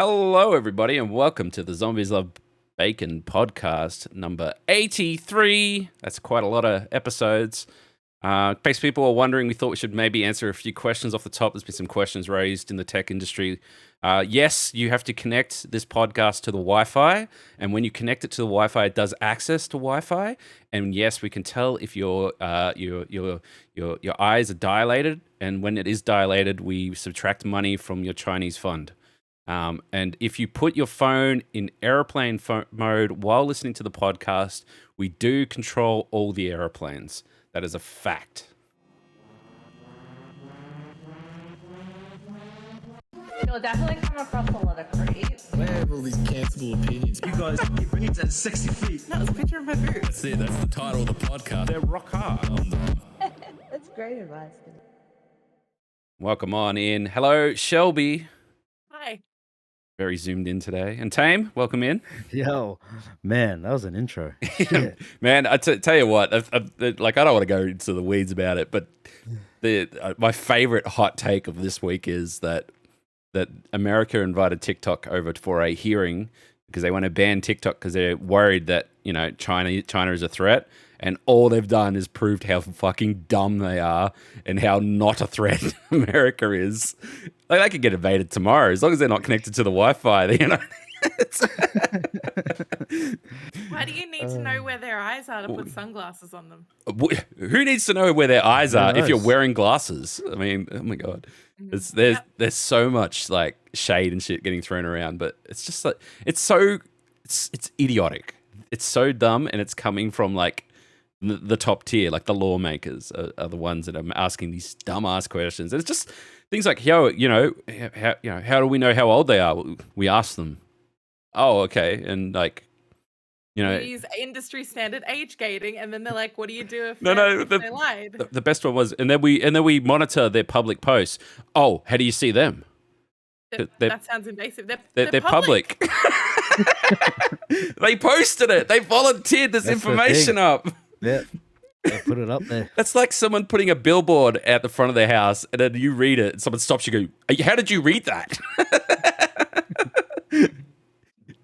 Hello, everybody, and welcome to the Zombies Love Bacon podcast number 83. That's quite a lot of episodes. In case people are wondering, we thought we should maybe answer a few questions off the top. There's been some questions raised in the tech industry. Yes, you have to connect this podcast to the Wi-Fi, and when you connect it to the Wi-Fi, it does access to Wi-Fi. And yes, we can tell if your eyes are dilated, and when it is dilated, we subtract money from your Chinese fund. And if you put your phone in airplane mode while listening to the podcast, we do control all the airplanes. That is a fact. You'll definitely come across a lot of creeps. Where have all these cancelable opinions? You guys keep bringing at 60 feet. That was a picture of my boots. That's it. That's the title of the podcast. They're rock hard. That's great advice. Welcome on in. Hello, Shelby. Hi. Very zoomed in today. And Tame, welcome in. Yo, man, that was an intro. Man, I tell you what, I don't want to go into the weeds about it, but my favorite hot take of this week is that America invited TikTok over for a hearing because they want to ban TikTok because they're worried that, China is a threat. And all they've done is proved how fucking dumb they are and how not a threat America is. Like, they could get invaded tomorrow as long as they're not connected to the Wi-Fi. Why do you need to know where their eyes are to put sunglasses on them? Who nedes to know where their eyes are if you're knows? wearing glasses? I mean, oh my God. There's so much like shade and shit getting thrown around, but it's just like, it's idiotic. It's so dumb, and it's coming from like the top tier, like the lawmakers are the ones that are asking these dumbass questions. And it's just things like, how do we know how old they are? We ask them. Oh, okay, and like, We use industry standard age gating, and then they're like, "What do you do if they lied?" The best one was, and then we monitor their public posts. Oh, how do you see them? That sounds invasive. They're public. They posted it. They volunteered this That's the information thing. up. Yeah, they put it up there. That's like someone putting a billboard at the front of their house, and then you read it, and someone stops you and go, how did you read that?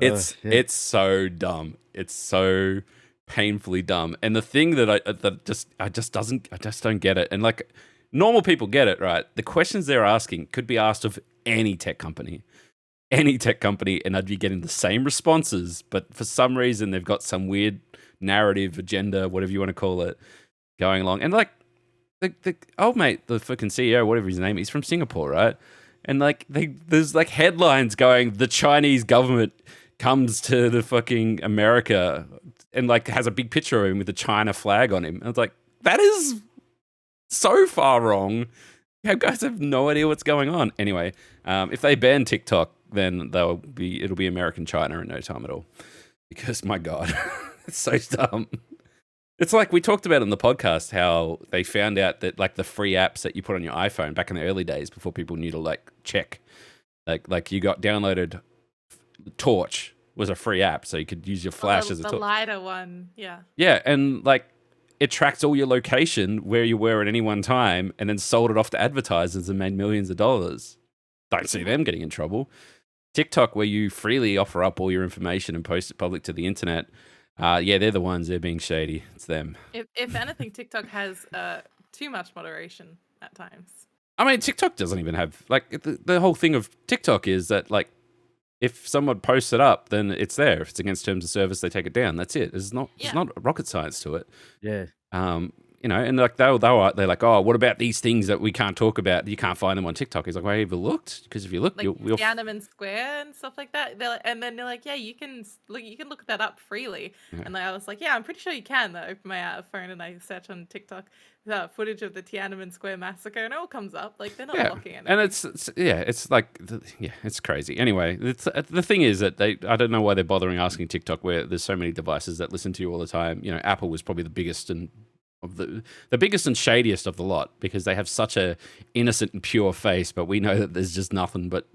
It's so dumb. It's so painfully dumb. And the thing that I just don't get it. And like, normal people get it, right? The questions they're asking could be asked of any tech company, and I'd be getting the same responses. But for some reason, they've got some weird narrative agenda, whatever you want to call it, going along. And like, the old mate, the fucking CEO, whatever his name is, he's from Singapore, right? And like, there's like headlines going, the Chinese government comes to the fucking America, and like has a big picture of him with the China flag on him. And it's like, that is so far wrong. You guys have no idea what's going on. Anyway, if they ban TikTok, then it'll be American China in no time at all. Because my God, it's so dumb. It's like we talked about in the podcast how they found out that like the free apps that you put on your iPhone back in the early days before people knew to like check, like you got downloaded. Torch was a free app, so you could use your flash as a torch. The lighter one, yeah. Yeah, and like it tracks all your location, where you were at any one time, and then sold it off to advertisers and made millions of dollars. Don't see them getting in trouble. TikTok, where you freely offer up all your information and post it public to the internet, they're the ones. They're being shady. It's them. If anything, TikTok has too much moderation at times. I mean, TikTok doesn't even have like the whole thing of TikTok is that like, if someone posts it up, then it's there. If it's against terms of service, they take it down. That's it. There's not rocket science to it. Yeah. And like they're like, oh, what about these things that we can't talk about? You can't find them on TikTok. He's like, well, have you looked? Because if you look, Like you'll Tiananmen Square and stuff like that. And then they're like, yeah, you can look that up freely. Yeah. And I was like, yeah, I'm pretty sure you can. I open my phone and I search on TikTok footage of the Tiananmen Square massacre, and it all comes up. Like, they're not blocking anything. And it's like, it's crazy. Anyway, the thing is that I don't know why they're bothering asking TikTok where there's so many devices that listen to you all the time. Apple was probably the biggest and the biggest and shadiest of the lot because they have such a innocent and pure face, but we know that there's just nothing but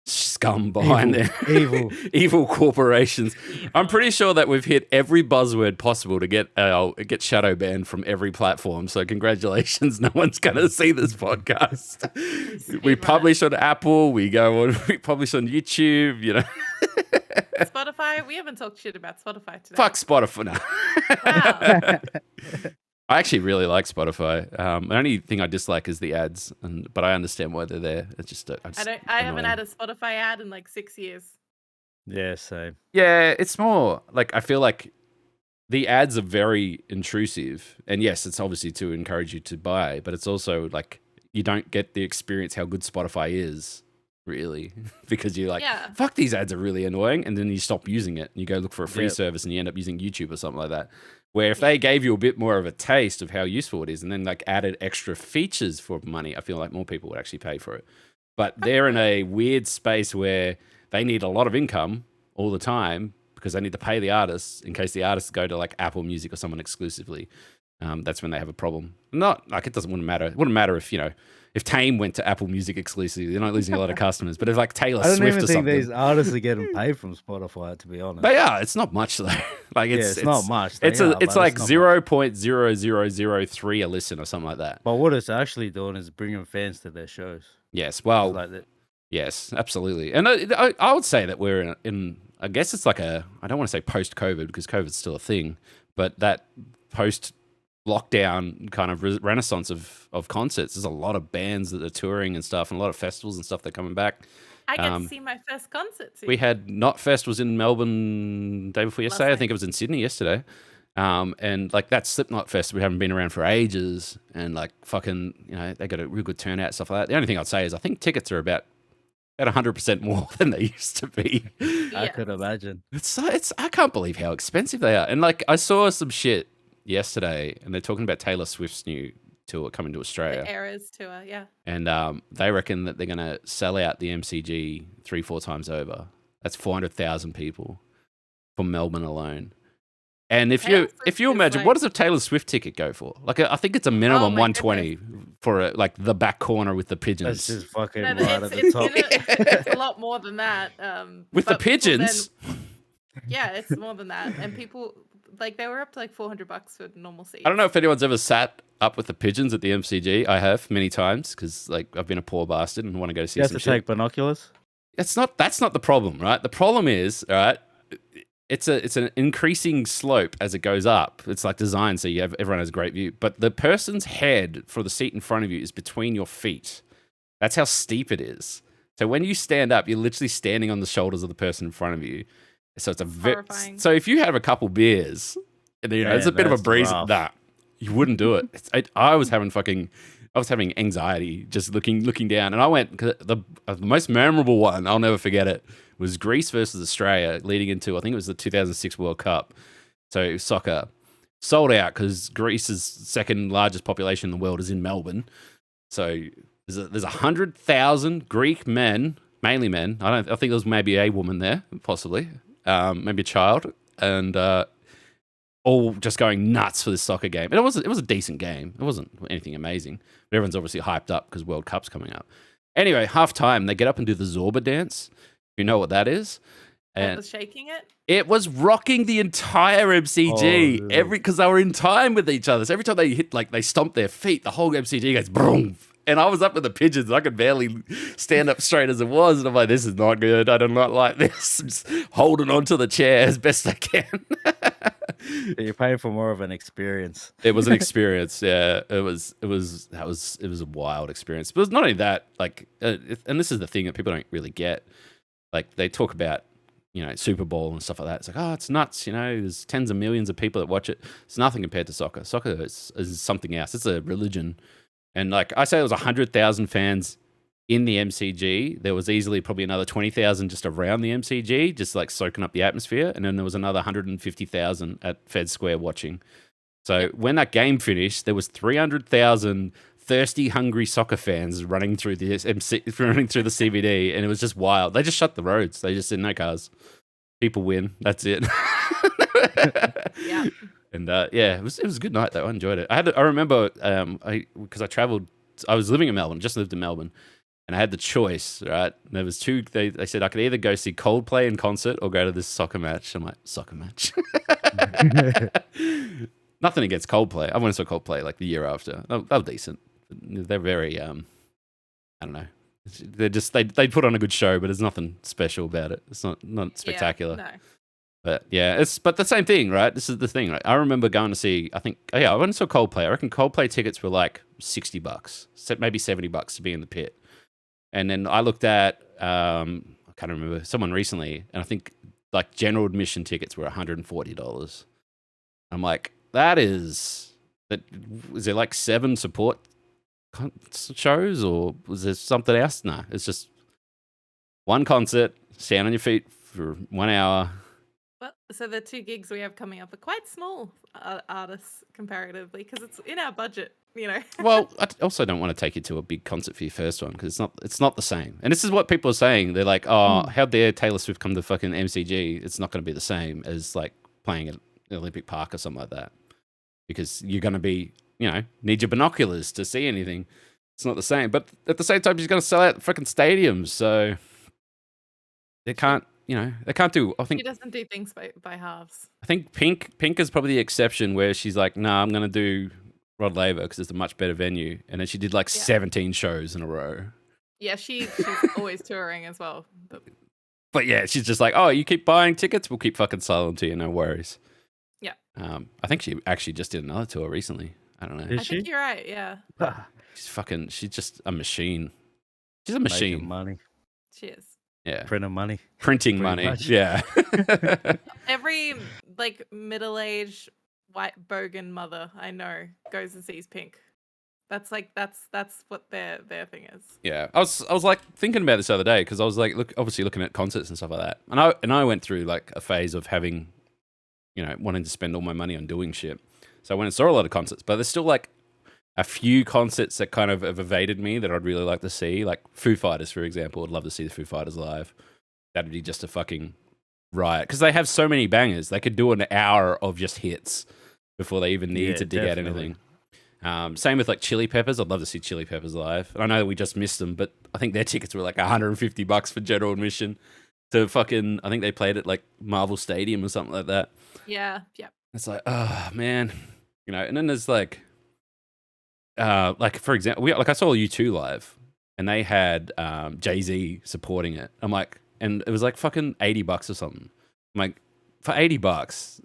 scum behind Evil. there. Evil corporations. I'm pretty sure that we've hit every buzzword possible to get shadow banned from every platform. So congratulations. No one's going to see this podcast. We publish on Apple. We publish on YouTube, you know. Spotify. We haven't talked shit about Spotify today. Fuck Spotify. No. Wow. I actually really like Spotify. The only thing I dislike is the ads, but I understand why they're there. It's just, I haven't had a Spotify ad in like 6 years. Yeah, same. Yeah, it's more like I feel like the ads are very intrusive, and yes, it's obviously to encourage you to buy, but it's also like you don't get the experience how good Spotify is, really, because you're like, Yeah. fuck, these ads are really annoying, and then you stop using it, and you go look for a free Yep. service, and you end up using YouTube or something like that. Where if they gave you a bit more of a taste of how useful it is, and then like added extra features for money, I feel like more people would actually pay for it. But they're in a weird space where they need a lot of income all the time because they need to pay the artists in case the artists go to like Apple Music or someone exclusively. That's when they have a problem. Not like wouldn't matter. It wouldn't matter if, you know, if Tame went to Apple Music exclusively, they're not losing a lot of customers. But if like Taylor I don't Swift even or think something, these artists are getting paid from Spotify, to be honest. they are. It's not much though. Like it's not much. It's They are, it's but like it's not much. 0.0003 a listen or something like that. But what it's actually doing is bringing fans to their shows. Yes. Well, Like that. yes, absolutely. And I would say that we're in I guess it's like I don't want to say post-COVID because COVID's still a thing, but that post-lockdown kind of renaissance of concerts. There's a lot of bands that are touring and stuff, and a lot of festivals and stuff that are coming back. I get to see my first concert soon. We had Knotfest was in Melbourne day before yesterday. I Lovely. think it was in Sydney yesterday. And like that Slipknot Fest, we haven't been around for ages, and like fucking, you know, they got a real good turnout, stuff like that. The only thing I'd say is I think tickets are about 100% more than they used to be. I Yeah. could imagine. It's I can't believe how expensive they are. And like I saw some shit yesterday, and they're talking about Taylor Swift's new tour coming to Australia, The Eras tour, yeah. and they reckon that they're gonna sell out the MCG 3-4 times over. That's 400,000 people for Melbourne alone. And if Taylor you Swift is imagine, what like- does a Taylor Swift ticket go for? Like I think it's a minimum my 120 for like the back corner with the pigeons. That's just fucking No, right at the it's, top. it's a lot more than that. With the but people pigeons. yeah, it's more than that. And people, like, they were up to like $400 for normal seats. I don't know if anyone's ever sat up with the pigeons at the MCG. I have many times because like I've been a poor bastard and want to go see You have some to shit. take binoculars. That's not the problem, right? The problem is, all right, it's an increasing slope as it goes up. It's like designed so everyone has a great view. But the person's head for the seat in front of you is between your feet. That's how steep it is. So when you stand up, you're literally standing on the shoulders of the person in front of you. So it's horrifying. so if you have a couple beers, and you know, it's a Man, bit of a that's breeze. rough. Nah, you wouldn't do it. I was having anxiety just looking down, and I went. The most memorable one, I'll never forget it, was Greece versus Australia, leading into I think it was the 2006 World Cup. So soccer sold out because Greece's second largest population in the world is in Melbourne. So there's 100,000 Greek men, mainly men. I think there was maybe a woman there, possibly, maybe a child, and all just going nuts for this soccer game. And it was a decent game. It wasn't anything amazing, but everyone's obviously hyped up because World Cup's coming up. Anyway, half time they get up and do the Zorba dance. You know what that is? What And was shaking it? it was rocking the entire MCG Oh, really? because they were in time with each other. So every time they hit, like they stomped their feet, the whole MCG goes boom. And I was up with the pigeons. I could barely stand up straight as it was. And I'm like, this is not good. I do not like this. I'm just holding onto the chair as best I can. You're paying for more of an experience. It was an experience. Yeah, it was a wild experience. But it's not only that, like, and this is the thing that people don't really get. Like they talk about, you know, Super Bowl and stuff like that. It's like, oh, it's nuts. You know, there's tens of millions of people that watch it. It's nothing compared to soccer. Soccer is something else. It's a religion. And like I say, there was 100,000 fans in the MCG. There was easily probably another 20,000 just around the MCG, just like soaking up the atmosphere. And then there was another 150,000 at Fed Square watching. So when that game finished, there was 300,000 thirsty, hungry soccer fans running through the CBD, and it was just wild. They just shut the roads. They just said no cars. People win. That's it. Yeah. And yeah, it was a good night though. I enjoyed it. I remember because I traveled. I was living in Melbourne. Just lived in Melbourne, And I had the choice, right? There was two. They said I could either go see Coldplay in concert or go to this soccer match. I'm like, soccer match? Nothing against Coldplay. I went and saw Coldplay like the year after. They were decent. They're very, I don't know. They're just they put on a good show, but there's nothing special about it. It's not spectacular. Yeah, no. But yeah, but the same thing, right? This is the thing, right? I remember going to see, I went and saw Coldplay. I reckon Coldplay tickets were like $60, maybe $70 to be in the pit. And then I looked at, I can't remember, someone recently, and I think like general admission tickets were $140. I'm like, is there like 7 support shows, or was there something else? No, it's just one concert, stand on your feet for 1 hour. Well, so the 2 gigs we have coming up are quite small artists comparatively, because it's in our budget, you know. Well, I also don't want to take you to a big concert for your first one, because it's not the same. And this is what people are saying. They're like, oh, how dare Taylor Swift come to fucking MCG? It's not going to be the same as like playing at Olympic Park or something like that, because you're going to be, need your binoculars to see anything. It's not the same. But at the same time, she's going to sell out fucking stadiums, so they can't. They can't do. I think She doesn't do things by halves. I think Pink is probably the exception, where she's like, "Nah, I'm gonna do Rod Laver because it's a much better venue," and then she did like 17 shows in a row. Yeah, she's always touring as well. But yeah, she's just like, "Oh, you keep buying tickets, we'll keep fucking selling to you, no worries." Yeah. I think she actually just did another tour recently. I don't know. I think you're right. Yeah, She's just a machine. She's a Making machine. money, she is. Yeah, printing money. printing Pretty money. much. Yeah. Every like middle-aged white bogan mother I know goes and sees Pink. That's what their thing is. Yeah, I was like thinking about this the other day, because I was like, obviously looking at concerts and stuff like that, and I went through like a phase of having, wanting to spend all my money on doing shit. So I went and saw a lot of concerts, but there's still like a few concerts that kind of have evaded me that I'd really like to see, like Foo Fighters, for example. I'd love to see the Foo Fighters live. That'd be just a fucking riot, because they have so many bangers. They could do an hour of just hits before they even need to dig out anything. Same with like Chili Peppers. I'd love to see Chili Peppers live. I know that we just missed them, but I think their tickets were like $150 for general admission to fucking, I think they played at like Marvel Stadium or something like that. Yeah. It's like, oh man, and then there's like for example, I saw U2 live, and they had Jay-Z supporting it. I'm like, and it was like fucking $80 or something. I'm like, for $80,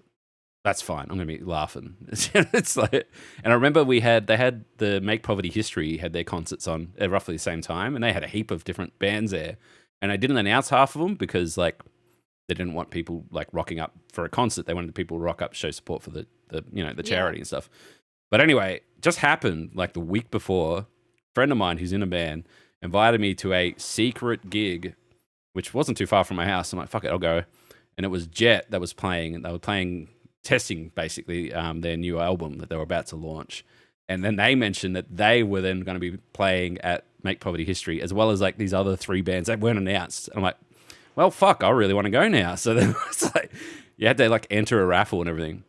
that's fine. I'm gonna be laughing. It's like, and I remember they had the Make Poverty History had their concerts on at roughly the same time, and they had a heap of different bands there, and they didn't announce half of them because like they didn't want people like rocking up for a concert. They wanted people to rock up, show support for the charity and stuff. But anyway, just happened like the week before, a friend of mine who's in a band invited me to a secret gig, which wasn't too far from my house. I'm like, fuck it, I'll go. And it was Jet that was playing, and they were testing basically their new album that they were about to launch. And then they mentioned that they were then going to be playing at Make Poverty History, as well as like these other 3 bands that weren't announced. I'm like, well, fuck, I really want to go now. So then it's like, you had to like enter a raffle and everything.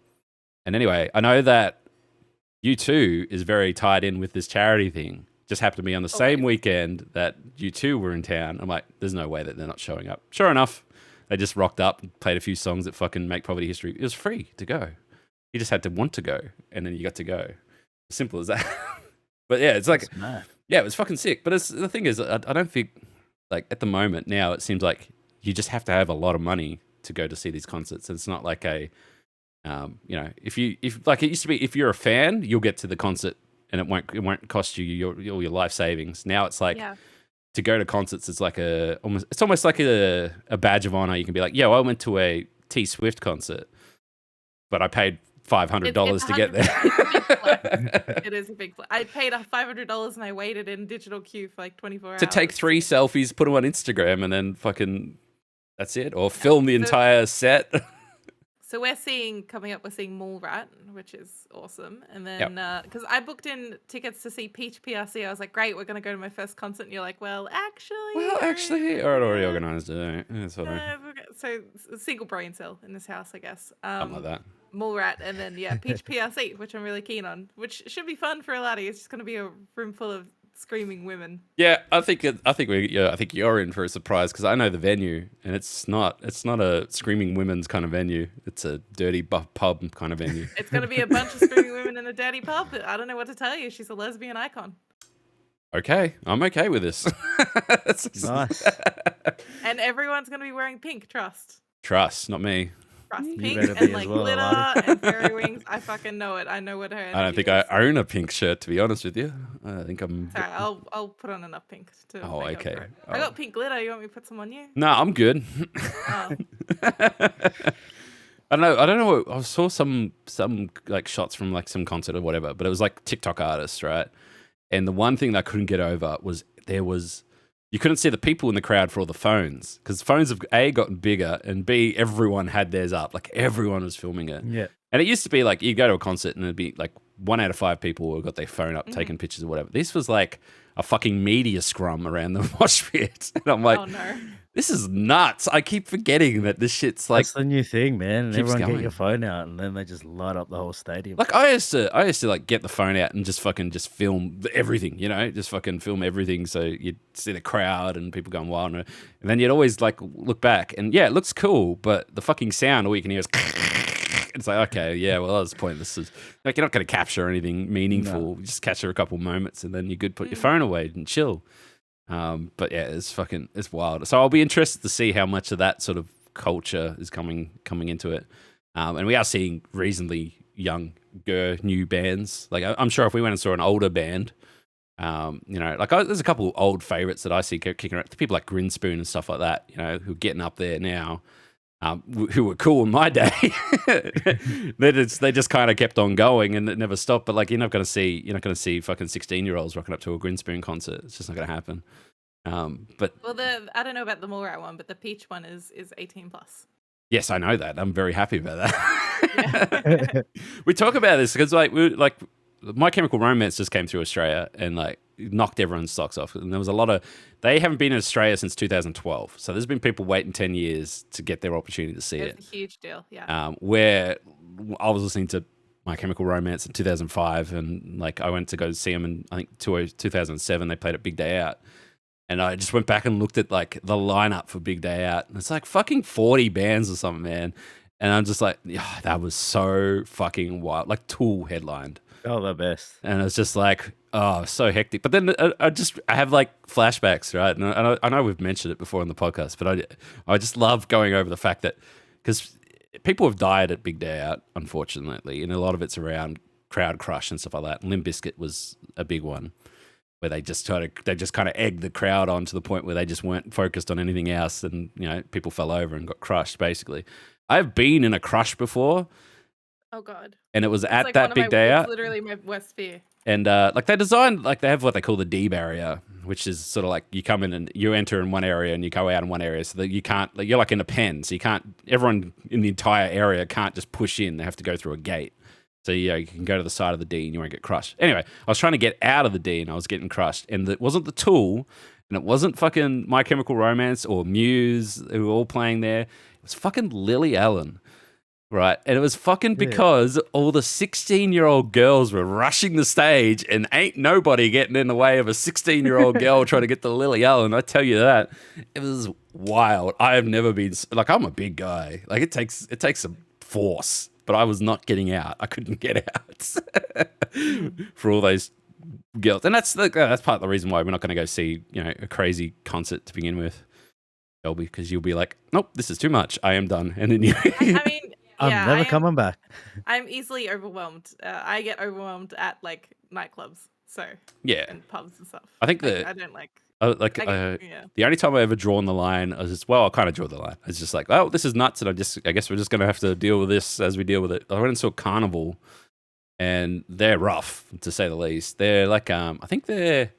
And anyway, I know that U2 is very tied in with this charity thing. Just happened to be on the same weekend that U2 were in town. I'm like, there's no way that they're not showing up. Sure enough, they just rocked up and played a few songs at fucking Make Poverty History. It was free to go. You just had to want to go, and then you got to go. Simple as that. But yeah, it's like, yeah, it was fucking sick. But the thing is, I don't think, like, at the moment now, it seems like you just have to have a lot of money to go to see these concerts. It's not like a, if like it used to be, if you're a fan, you'll get to the concert and it won't cost you all your life savings. Now it's like, to go to concerts, it's like it's almost like a badge of honor. You can be like, yo, I went to a T Swift concert, but I paid $500 to get there. It is a big. I paid $500 and I waited in digital queue for like 24 hours to take 3 selfies, put them on Instagram, and then fucking that's it, or film the entire set. So we're seeing Mallrat, which is awesome. And then, because I booked in tickets to see Peach PRC, I was like, great, we're going to go to my first concert. And you're like, well, actually, I'd already organised it. It's all right. So single brain cell in this house, I guess. Something like that. Mallrat, and then, Peach PRC, which I'm really keen on, which should be fun for a laddie. It's just going to be a room full of screaming women. Yeah, I think you're in for a surprise because I know the venue, and it's not a screaming women's kind of venue. It's a dirty pub kind of venue. It's going to be a bunch of screaming women in a dirty pub. I don't know what to tell you. She's a lesbian icon. Okay, I'm okay with this. Nice. And everyone's going to be wearing pink. Trust. Trust, not me. Trust. You Pink better be and as like well, glitter Alana. and fairy wings. I fucking know it. I know what her. I don't think I own a pink shirt, to be honest with you. I think I'm. Sorry, I'll put on enough pink to. Oh, make up okay. for it. I got pink glitter. You want me to put some on you? No, I'm good. Oh. I don't know. I saw some like shots from like some concert or whatever, but it was like TikTok artists, right? And the one thing that I couldn't get over was you couldn't see the people in the crowd for all the phones because phones have A, gotten bigger, and B, everyone had theirs up. Like everyone was filming it. Yeah. And it used to be like you go to a concert and it'd be like 1 out of 5 people who got their phone up taking pictures or whatever. This was like a fucking media scrum around the mosh pit. And I'm like, Oh no. this is nuts. I keep forgetting that this shit's like That's the new thing, man. And keeps everyone going. get your phone out, and then they just light up the whole stadium. Like I used to like get the phone out and just film everything, just fucking film everything. So you'd see the crowd and people going wild, and then you'd always like look back and yeah, it looks cool, but the fucking sound all you can hear is. It's like, okay, yeah, well, that was pointless. It's like you're not going to capture anything meaningful. You just capture a couple moments and then you're good. Put your phone away and chill. But yeah, it's wild. So I'll be interested to see how much of that sort of culture is coming into it. And we are seeing reasonably new bands. Like I'm sure if we went and saw an older band, there's a couple old favorites that I see kicking around. People like Grinspoon and stuff like that, who are getting up there now. Who were cool in my day. they just kind of kept on going and it never stopped. But like you're not going to see fucking 16-year-olds rocking up to a Grinspoon concert. It's just not going to happen. But I don't know about the Mallrat one, but the Peach one is 18 plus. yes, I know that. I'm very happy about that. We talk about this because My Chemical Romance just came through Australia and like knocked everyone's socks off. And there was they haven't been in Australia since 2012. So there's been people waiting 10 years to get their opportunity to see it. It's a huge deal, yeah. Where I was listening to My Chemical Romance in 2005 and like I went to go see them in I think 2007. They played at Big Day Out. And I just went back and looked at like the lineup for Big Day Out. And it's like fucking 40 bands or something, man. And I'm just like, yeah, that was so fucking wild. Like Tool headlined. Oh, the best. And it's just like, oh, so hectic. But then I have like flashbacks, right? And I know we've mentioned it before on the podcast, but I just love going over the fact that because people have died at Big Day Out, unfortunately, and a lot of it's around crowd crush and stuff like that. And Limp Bizkit was a big one where they just kind of egged the crowd on to the point where they just weren't focused on anything else, and people fell over and got crushed. Basically, I've been in a crush before. Oh god. And it was It's at like that Big Day Out. Literally my worst fear. And they have what they call the D barrier, which is sort of like you come in and you enter in one area and you go out in one area, so that you can't, like, you're like in a pen, so everyone in the entire area can't just push in. They have to go through a gate. So you can go to the side of the D and you won't get crushed. Anyway, I was trying to get out of the D and I was getting crushed, and it wasn't the Tool, and it wasn't fucking My Chemical Romance or Muse who were all playing there. It was fucking Lily Allen. Right, and it was fucking because all the 16-year-old girls were rushing the stage, and ain't nobody getting in the way of a 16-year-old girl trying to get to Lily Allen. I tell you that, it was wild. I have never been like, I'm a big guy. Like it takes some force, but I was not getting out. I couldn't get out for all those girls, and that's part of the reason why we're not going to go see a crazy concert to begin with, Shelby, because you'll be like, nope, this is too much. I am done, and then you. I mean. I'm Yeah, never coming back. I'm easily overwhelmed. I get overwhelmed at like nightclubs, and pubs and stuff. I think I don't like. The only time I ever drawn the line, I kind of draw the line. It's just like, oh, this is nuts, and I guess we're just gonna have to deal with this as we deal with it. I went and saw Carnival, and they're rough to say the least. They're like, I think they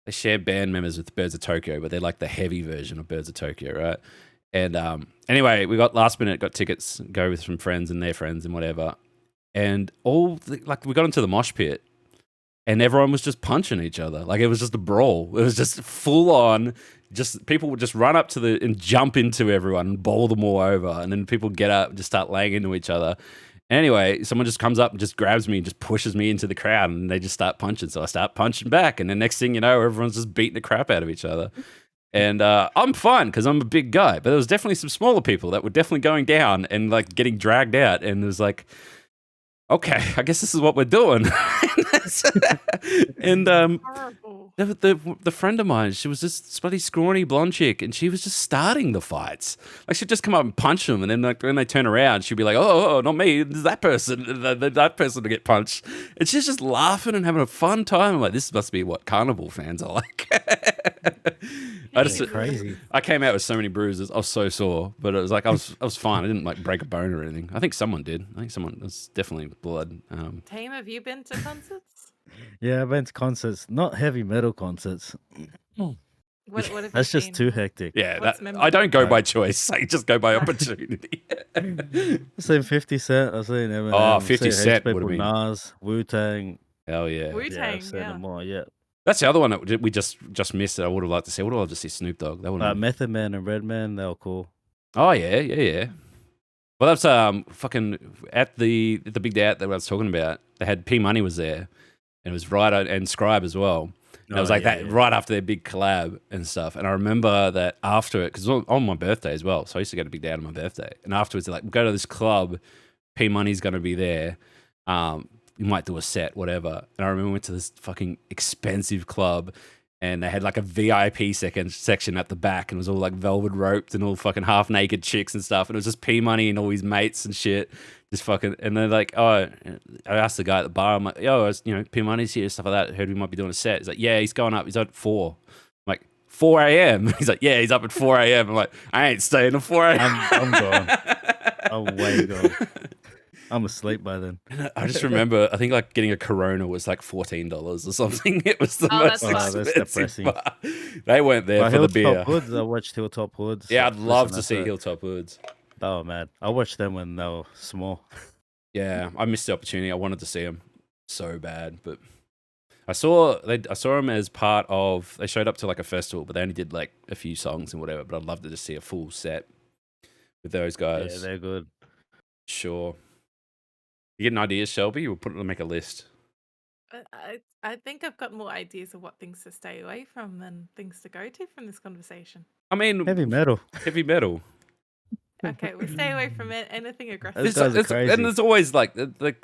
share band members with Birds of Tokyo, but they're like the heavy version of Birds of Tokyo, right? And anyway, we got last minute, got tickets, go with some friends and their friends and whatever. And we got into the mosh pit and everyone was just punching each other. Like it was just a brawl. It was just full on, just people would just run up to and jump into everyone and bowl them all over. And then people get up and just start laying into each other. Anyway, someone just comes up and just grabs me and just pushes me into the crowd, and they just start punching. So I start punching back, and the next thing you know, everyone's just beating the crap out of each other. And I'm fine because I'm a big guy, but there was definitely some smaller people that were definitely going down and like getting dragged out, and it was like, okay, I guess this is what we're doing. And Horrible. the friend of mine, she was this bloody scrawny blonde chick, and she was just starting the fights. Like she'd just come up and punch them, and then like when they turn around, she'd be like, "Oh, not me, it's that person, that person to get punched." And she's just laughing and having a fun time. I'm like, this must be what carnival fans are like. Crazy. I came out with so many bruises. I was so sore, but it was like I was fine. I didn't like break a bone or anything. I think someone did. I think someone. It's definitely blood. Team, have you been to concerts? Yeah, I've been to concerts, not heavy metal concerts. What have That's you just seen? too hectic. Yeah, What's I don't go memorable? by choice. I just go by opportunity. I've seen 50 Cent. I've seen Eminem. Oh, I've 50 seen Cent heaps would've people, been- Nas, Wu-Tang. Hell yeah. Wu-Tang, I've seen yeah. them all, yeah. That's the other one that we just missed. That I would have liked to see. I would have loved to see Snoop Dogg. That would. Method Man and Redman, they were cool. Oh yeah. Well, that's fucking at the big day out that I was talking about. They had P Money was there, and it was Ryder and Scribe as well. And it was like that right after their big collab and stuff. And I remember that after it, because on my birthday as well, so I used to go to big day out on my birthday. And afterwards, they're like, we'll go to this club. P Money's going to be there. You might do a set, whatever. And I remember we went to this fucking expensive club, and they had like a VIP section at the back, and it was all like velvet roped and all fucking half naked chicks and stuff. And it was just P Money and all his mates and shit. Just fucking, and they're like, oh, I asked the guy at the bar, I'm like, yo, P Money's here, stuff like that. Heard we might be doing a set. He's like, yeah, he's going up. He's up at 4. I'm like, 4 a.m. He's like, yeah, he's up at 4 a.m. I'm like, I ain't staying at 4 a.m. I'm gone. I'm way gone. I'm asleep by then. I just remember, I think like getting a Corona was like $14 or something. It was the most that's that's expensive depressing. bar. They weren't there Well, for the Hilltop beer. Hoods, I watched Hilltop Hoods. Yeah, I'd love Listen, to see that's Hilltop Hoods. Oh, man. I watched them when they were small. Yeah, I missed the opportunity. I wanted to see them so bad, but I saw them as part of. They showed up to like a festival, but they only did like a few songs and whatever. But I'd love to just see a full set with those guys. Yeah, they're good. Sure. You get an idea, Shelby? We'll make a list. I think I've got more ideas of what things to stay away from than things to go to from this conversation. I mean, Heavy metal. heavy metal. Okay, we stay away from anything aggressive. Those guys are crazy. And there's always like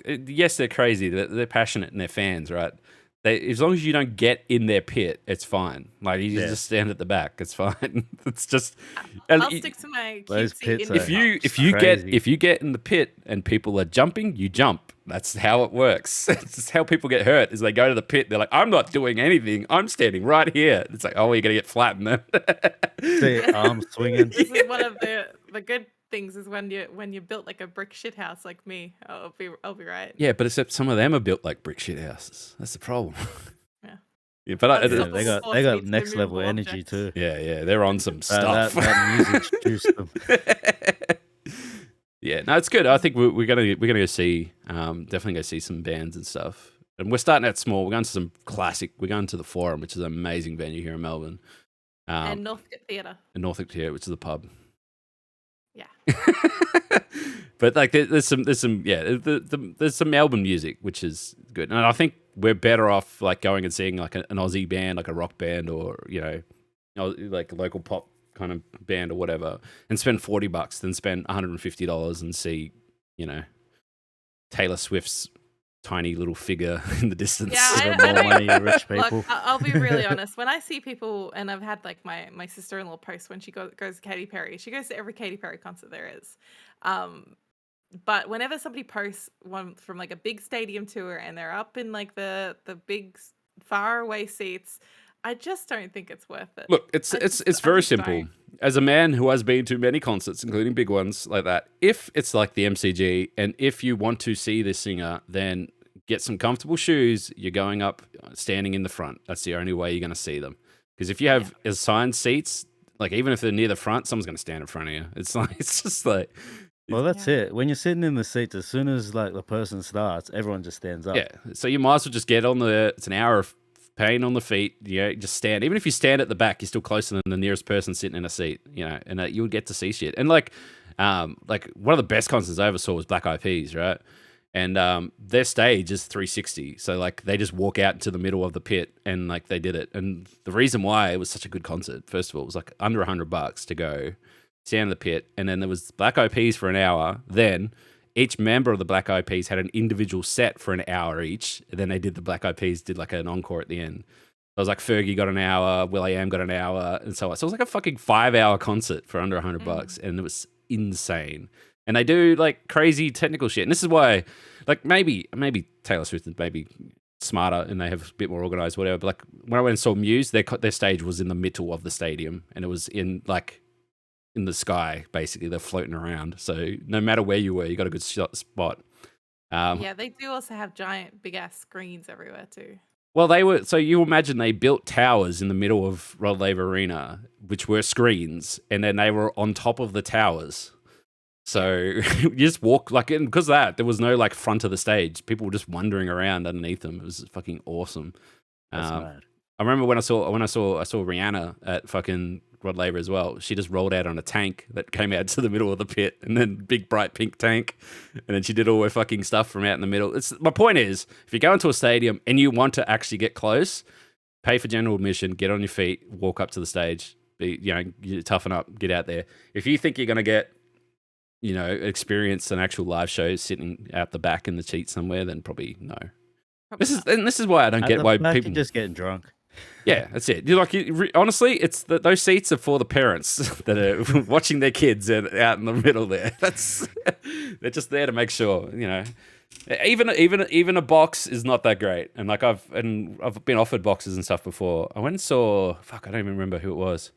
yes, they're crazy. They're passionate and they're fans, right? As long as you don't get in their pit, it's fine. Like you just stand at the back, it's fine. It's just. I'll stick to my Those cutesy pits indie are- If you get in the pit and people are jumping, you jump. That's how it works. It's just how people get hurt. Is they go to the pit, they're like, I'm not doing anything. I'm standing right here. It's like, oh, you're gonna get flattened then. See, arms swinging. This is one of the good things is when you built like a brick shit house like me. I'll be right. Yeah, but except some of them are built like brick shit houses. That's the problem. Yeah. Yeah, but That's Yeah, not they the got force feeds next level immovable energy objects. too. yeah, they're on some stuff. That music juiced them. Yeah, no, it's good. I think we're gonna go see, definitely go see some bands and stuff. And we're starting out small. We're going to some classic. We're going to the Forum, which is an amazing venue here in Melbourne, And Northcote Theatre. and Norfolk Theatre, which is a pub. Yeah. But like, there's some there's some Melbourne music, which is good. And I think we're better off like going and seeing like an Aussie band, like a rock band, or like a local pop kind of band or whatever, and spend $40 than spend $150 and see, Taylor Swift's tiny little figure in the distance. Yeah, Give I them more don't- money, you rich people. Look, I'll be really honest. When I see people, and I've had like my sister-in-law post when she goes to Katy Perry. She goes to every Katy Perry concert there is. But whenever somebody posts one from like a big stadium tour and they're up in like the big far away seats, I just don't think it's worth it. Look, it's very simple. don't. As a man who has been to many concerts, including big ones like that, if it's like the MCG, and if you want to see this singer, then get some comfortable shoes. You're going up, standing in the front. That's the only way you're going to see them. Because if you have assigned seats, like even if they're near the front, someone's going to stand in front of you. It's just like, Well, that's it. When you're sitting in the seats, as soon as like the person starts, everyone just stands up. yeah. So you might as well just get on it's an hour of pain on the feet. Just stand. Even if you stand at the back, you're still closer than the nearest person sitting in a seat. And you'll get to see shit. And like, Like one of the best concerts I ever saw was Black Eyed Peas, right? And their stage is 360, so like they just walk out into the middle of the pit and like they did it. And the reason why it was such a good concert, first of all, it was like under $100 to go stand in the pit, and then there was Black Eyed Peas for an hour. Then each member of the Black Eyed Peas had an individual set for an hour each. And then they did the Black Eyed Peas did like an encore at the end. So it was like Fergie got an hour, will.i.am got an hour, and so on. So it was like a fucking 5-hour concert for under $100, and it was insane. And they do like crazy technical shit. And this is why, like maybe Taylor Swift is maybe smarter and they have a bit more organized, whatever. But like when I went and saw Muse, their stage was in the middle of the stadium, and it was in the sky, basically. They're floating around. So no matter where you were, you got a good spot. Yeah, they do also have giant, big ass screens everywhere too. Well, so you imagine they built towers in the middle of Rod Laver Arena, which were screens, and then they were on top of the towers. So you just walk and because of that, there was no like front of the stage. People were just wandering around underneath them. It was fucking awesome. That's mad. I remember when I saw Rihanna at fucking Rod Laver as well. She just rolled out on a tank that came out to the middle of the pit, and then big bright pink tank, and then she did all her fucking stuff from out in the middle. My point is, if you go into a stadium and you want to actually get close, pay for general admission, get on your feet, walk up to the stage, you toughen up, get out there. If you think you're gonna get experience an actual live show sitting out the back in the seat somewhere, then probably no. This is why I don't get why people just getting drunk. Yeah, that's it. Honestly, it's those seats are for the parents that are watching their kids out in the middle there. They're just there to make sure, Even a box is not that great. And like I've been offered boxes and stuff before. I went and saw I don't even remember who it was.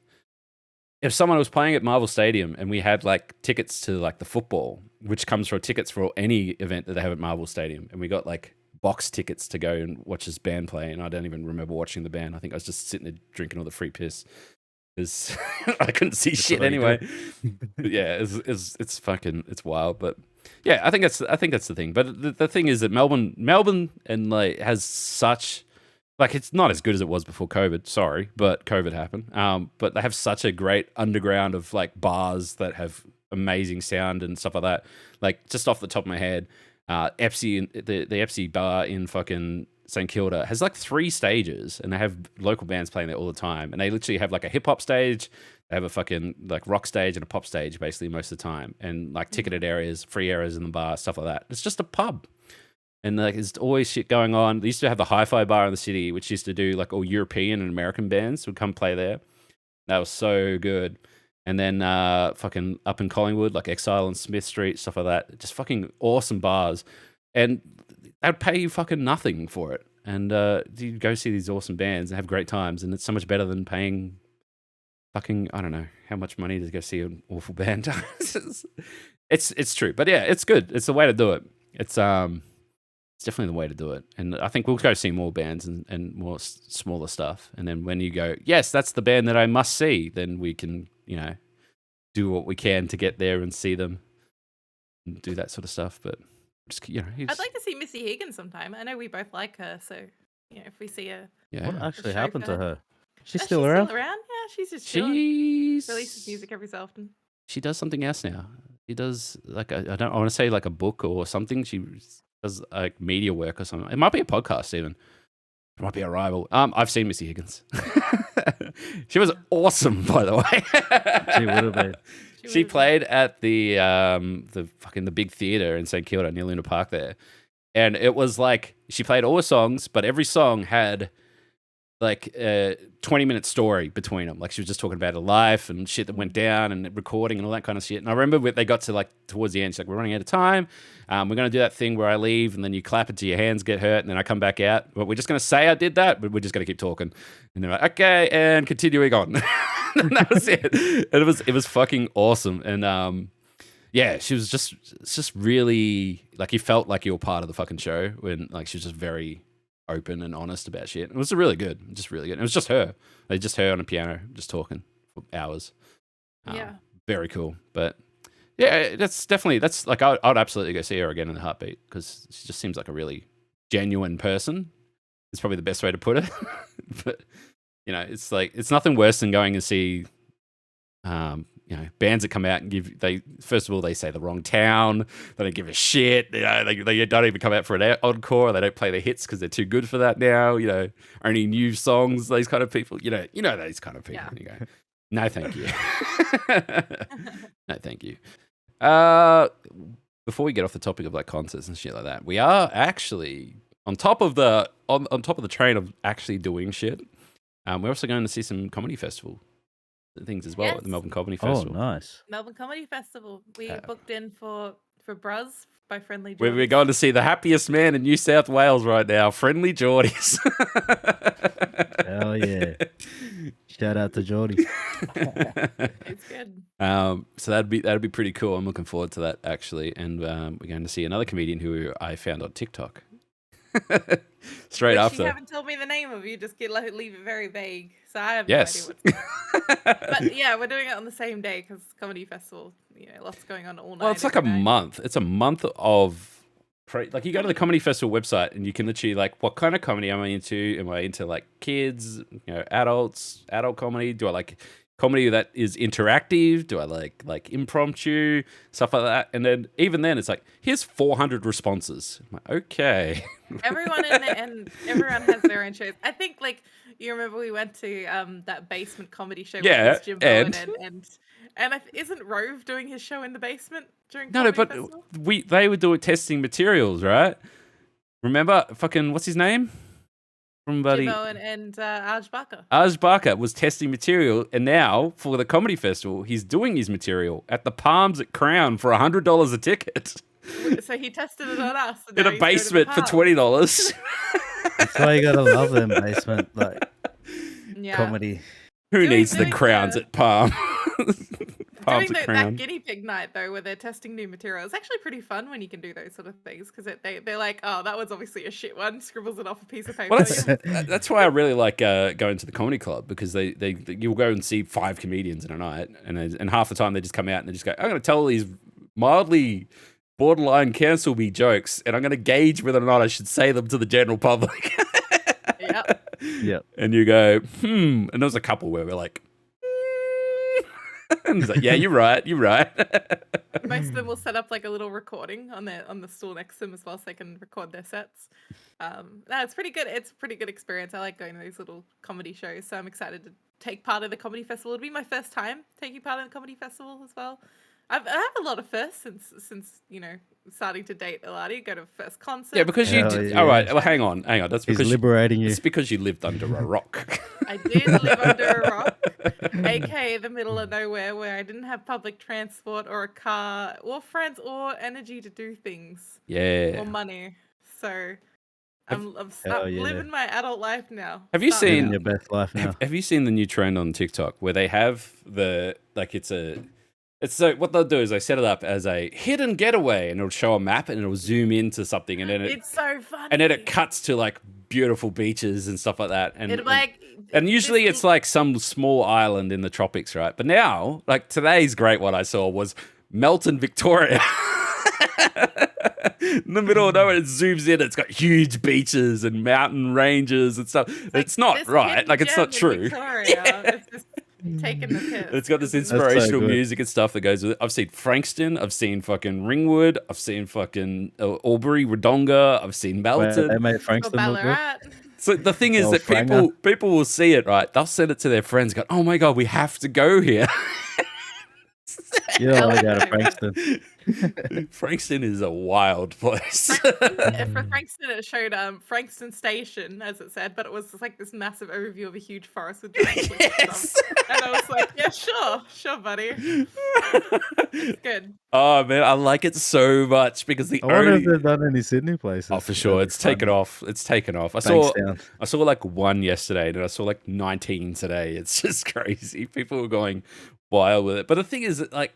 If someone was playing at Marvel Stadium and we had like tickets to like the football, which comes for tickets for any event that they have at Marvel Stadium, and we got like box tickets to go and watch this band play, and I don't even remember watching the band. I think I was just sitting there drinking all the free piss because I couldn't see shit anyway. Yeah, it's wild, but yeah, I think that's the thing. But the thing is that Melbourne and like has such. Like, it's not as good as it was before COVID, sorry, but COVID happened. But they have such a great underground of, like, bars that have amazing sound and stuff like that. Like, just off the top of my head, Epsi, the Epsi bar in fucking St Kilda has, like, 3 stages, and they have local bands playing there all the time. And they literally have, like, a hip-hop stage, they have a fucking, like, rock stage and a pop stage, basically, most of the time. And, like, ticketed areas, free areas in the bar, stuff like that. It's just a pub. And like, there's always shit going on. They used to have the Hi-Fi bar in the city, which used to do like all European and American bands would come play there. That was so good. And then fucking up in Collingwood, like Exile and Smith Street, stuff like that. Just fucking awesome bars. And they'd pay you fucking nothing for it. And you go see these awesome bands and have great times. And it's so much better than paying fucking, I don't know, how much money to go see an awful band. It's true. But yeah, it's good. It's the way to do it. It's definitely the way to do it. And I think we'll go see more bands and more smaller stuff. And then when you go, yes, that's the band that I must see, then we can, do what we can to get there and see them and do that sort of stuff. But just, I'd like to see Missy Higgins sometime. I know we both like her. So, if we see her. Yeah. What actually happened to her? She's Oh, still around? Still around? Yeah, she's just chilling. Releases music every so often. She does something else now. She does like I want to say like a book or something. She does like media work or something. It might be a podcast even. It might be a rival. I've seen Missy Higgins. She was awesome, by the way. She would have been. She played at the big theater in St Kilda near Luna Park there, and it was like she played all her songs, but every song had like a 20-minute story between them. Like she was just talking about her life and shit that went down and recording and all that kind of shit. And I remember they got to like towards the end, she's like, we're running out of time. We're going to do that thing where I leave and then you clap until your hands get hurt and then I come back out. But we're just going to say I did that, but we're just going to keep talking. And they're like, okay, and continuing on. And that was it. And it was fucking awesome. And yeah, she was just really like, you felt like you were part of the fucking show when like she was just very open and honest about shit. It was really good. It was just her. Just her on a piano, just talking for hours. Yeah. Very cool. But yeah, that's like, I'd absolutely go see her again in a heartbeat because she just seems like a really genuine person. It's probably the best way to put it. But, it's like, it's nothing worse than going and see, bands that come out and first of all, they say the wrong town. They don't give a shit. They don't even come out for an encore. They don't play the hits because they're too good for that now. Only new songs. Those kind of people. You know those kind of people. Yeah. And you go, no, thank you. No, thank you. Before we get off the topic of like concerts and shit like that, we are actually on top of the train of actually doing shit. We're also going to see some comedy festival things as well at the Melbourne Comedy Festival. Oh, nice. Melbourne Comedy Festival. We booked in for Bruz by Friendly Geordies. We're going to see the happiest man in New South Wales right now, Friendly Geordies. Hell yeah. Shout out to Geordie. It's good. So that'd be pretty cool. I'm looking forward to that actually. And we're going to see another comedian who I found on TikTok. Straight after. You haven't told me the name of. You just leave it very vague, so I have no idea what's going on. But yeah, we're doing it on the same day because comedy festival. Lots going on all night. Well, it's like a month. It's a month of like you go to the comedy festival website and you can literally like, what kind of comedy am I into? Am I into like kids, adults, adult comedy? Do I like comedy that is interactive? Do I like impromptu stuff like that? And then even then, it's like, here's 400 responses. I'm like, okay. Everyone in it and everyone has their own shows. I think like you remember we went to that basement comedy show with Jimbo and isn't Rove doing his show in the basement during comedy festival? They were doing testing materials, right? Remember fucking what's his name? From Jimbo and Aj Barker. Aj Barker was testing material, and now for the comedy festival, he's doing his material at the Palms at Crown for $100 a ticket. So he tested it on us. In a basement for $20. That's why you gotta love them basement comedy. Who needs the crowns at Palm? Doing that guinea pig night though, where they're testing new material, it's actually pretty fun when you can do those sort of things because they're like, oh, that one's obviously a shit one. Scribbles it off a piece of paper. Well, that's why I really like going to the comedy club because you'll go and see 5 comedians in a night, and half the time they just come out and they just go, I'm going to tell these mildly borderline cancel me jokes, and I'm going to gauge whether or not I should say them to the general public. Yep. And you go, and there was a couple where we're like. And he's like, yeah, you're right. Most of them will set up like a little recording on the stool next to them as well, so they can record their sets. It's pretty good. It's a pretty good experience. I like going to these little comedy shows, so I'm excited to take part of the comedy festival. It'll be my first time taking part in the comedy festival as well. I have a lot of firsts since starting to date Eladi, go to first concert. Yeah, because you did. All right, well, hang on. That's because he's liberating you. It's because you lived under a rock. I did live under a rock, aka the middle of nowhere, where I didn't have public transport or a car or friends or energy to do things. Yeah. Or money. So I'm living my adult life now. Have you seen your best life now? Have you seen the new trend on TikTok where they have so what they'll do is they set it up as a hidden getaway, and it'll show a map and it'll zoom into something, and then it's so funny. And then it cuts to like beautiful beaches and stuff like that, and usually it's like some small island in the tropics, right? But now, like today's great one I saw was Melton, Victoria. In the middle of nowhere, it zooms in. It's got huge beaches and mountain ranges and stuff. It's not right. Like it's not true. It's just taking the piss. It's got this inspirational music and stuff that goes with it. I've seen Frankston. I've seen fucking Ringwood. I've seen fucking Albury, Wodonga. I've seen Melton. They made Frankston look good. So the thing is that people will see it, right? They'll send it to their friends. Go, oh my god, we have to go here. Yeah, I go to Frankston. Frankston is a wild place. For Frankston, it showed Frankston Station, as it said, but it was like this massive overview of a huge forest with giant trees and stuff. And I was like, yeah, sure, buddy. It's good. Oh man, I like it so much because I wonder if they've done any Sydney places. Oh, for sure, it's taken off. It's taken off. I saw like 1 yesterday, and I saw like 19 today. It's just crazy. People were going wild with it. But the thing is that like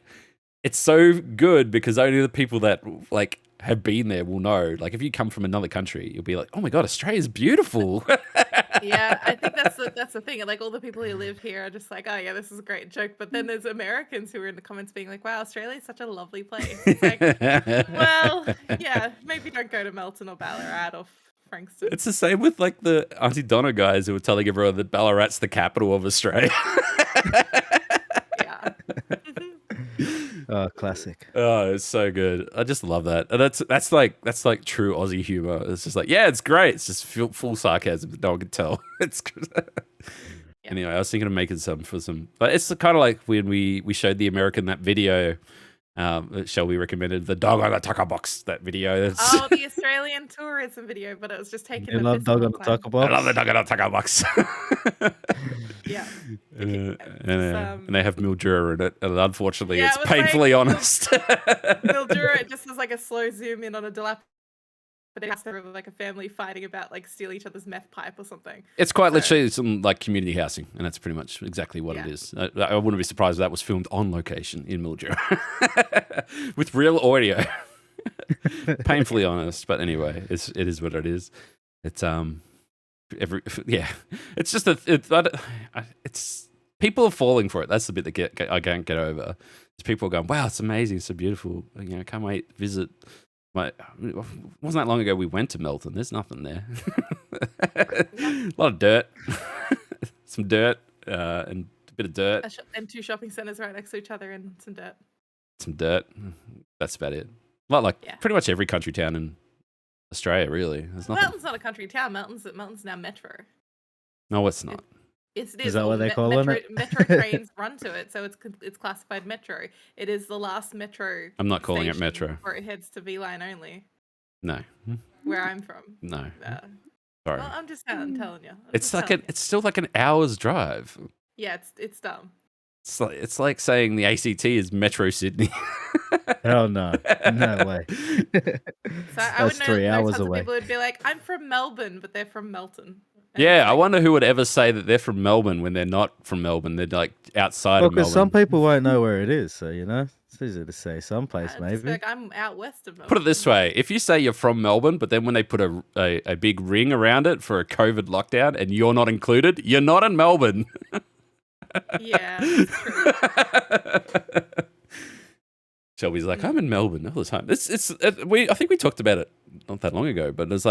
it's so good because only the people that like have been there will know. Like if you come from another country, you'll be like, "Oh my god, Australia's beautiful." Yeah, I think that's the thing. Like all the people who live here are just like, "Oh yeah, this is a great joke." But then there's Americans who are in the comments being like, "Wow, Australia is such a lovely place." It's like, well, yeah, maybe don't go to Melton or Ballarat or Frankston. It's the same with like the Auntie Donna guys who were telling everyone that Ballarat's the capital of Australia. Yeah. Oh, classic. Oh, it's so good. I just love that. And that's like true Aussie humor. It's just like, yeah, it's great. It's just full sarcasm. No one can tell. It's Yeah. Anyway. I was thinking of making some for some, but it's kind of like when we showed the American that video. That Shelby recommended, the dog on the tucker box. That video. Oh, the Australian tourism video, but it was just taking You the love piss dog all on the the time. taco I box. love the dog on the tucker box. Yeah. And they have Mildura in it, and unfortunately, Yeah, it's it was painfully like- honest. Mildura, it just was like a slow zoom in on a dilapidated house of like a family fighting about like steal each other's meth pipe or something. It's quite So- literally some like community housing, and that's pretty much exactly what it Yeah. is. I wouldn't be surprised if that was filmed on location in Mildura with real audio. Painfully honest, but anyway, it is what it is. It's It's just it's people are falling for it. That's the bit that I can't get over. It's people going, "Wow, it's amazing, it's so beautiful." Can't wait to visit. It wasn't that long ago we went to Melton. There's nothing there. A lot of dirt, some dirt, and a bit of dirt. And 2 shopping centres right next to each other and some dirt. Some dirt. That's about it. A lot like Yeah. pretty much every country town in Australia, really. There's nothing. Melton's not a country town. Melton's now metro. No, it's not. Yes, it Is is. that All what they call it? metro trains run to it, so it's classified metro. It is the last metro. I'm not calling it station metro. Where it heads to V line only, No, where I'm from. no. Well, Sorry. I'm just telling you. It's still like an hour's drive. Yeah, it's dumb. It's like saying the ACT is Metro Sydney. Hell no. No way. So I would That's know 3 there's hours tons of away. people would be like, I'm from Melbourne, but they're from Melton. And Yeah, it's I like, wonder who would ever say that they're from Melbourne when they're not from Melbourne. They're like outside Well, of Melbourne. because some people won't know where it is, so it's easy to say someplace just maybe. like, I'm out west of Melbourne. Put it this way: if you say you're from Melbourne, but then when they put a big ring around it for a COVID lockdown and you're not included, you're not in Melbourne. Yeah, that's true. Shelby's like, I'm in Melbourne all the time. I think we talked about it not that long ago, but there's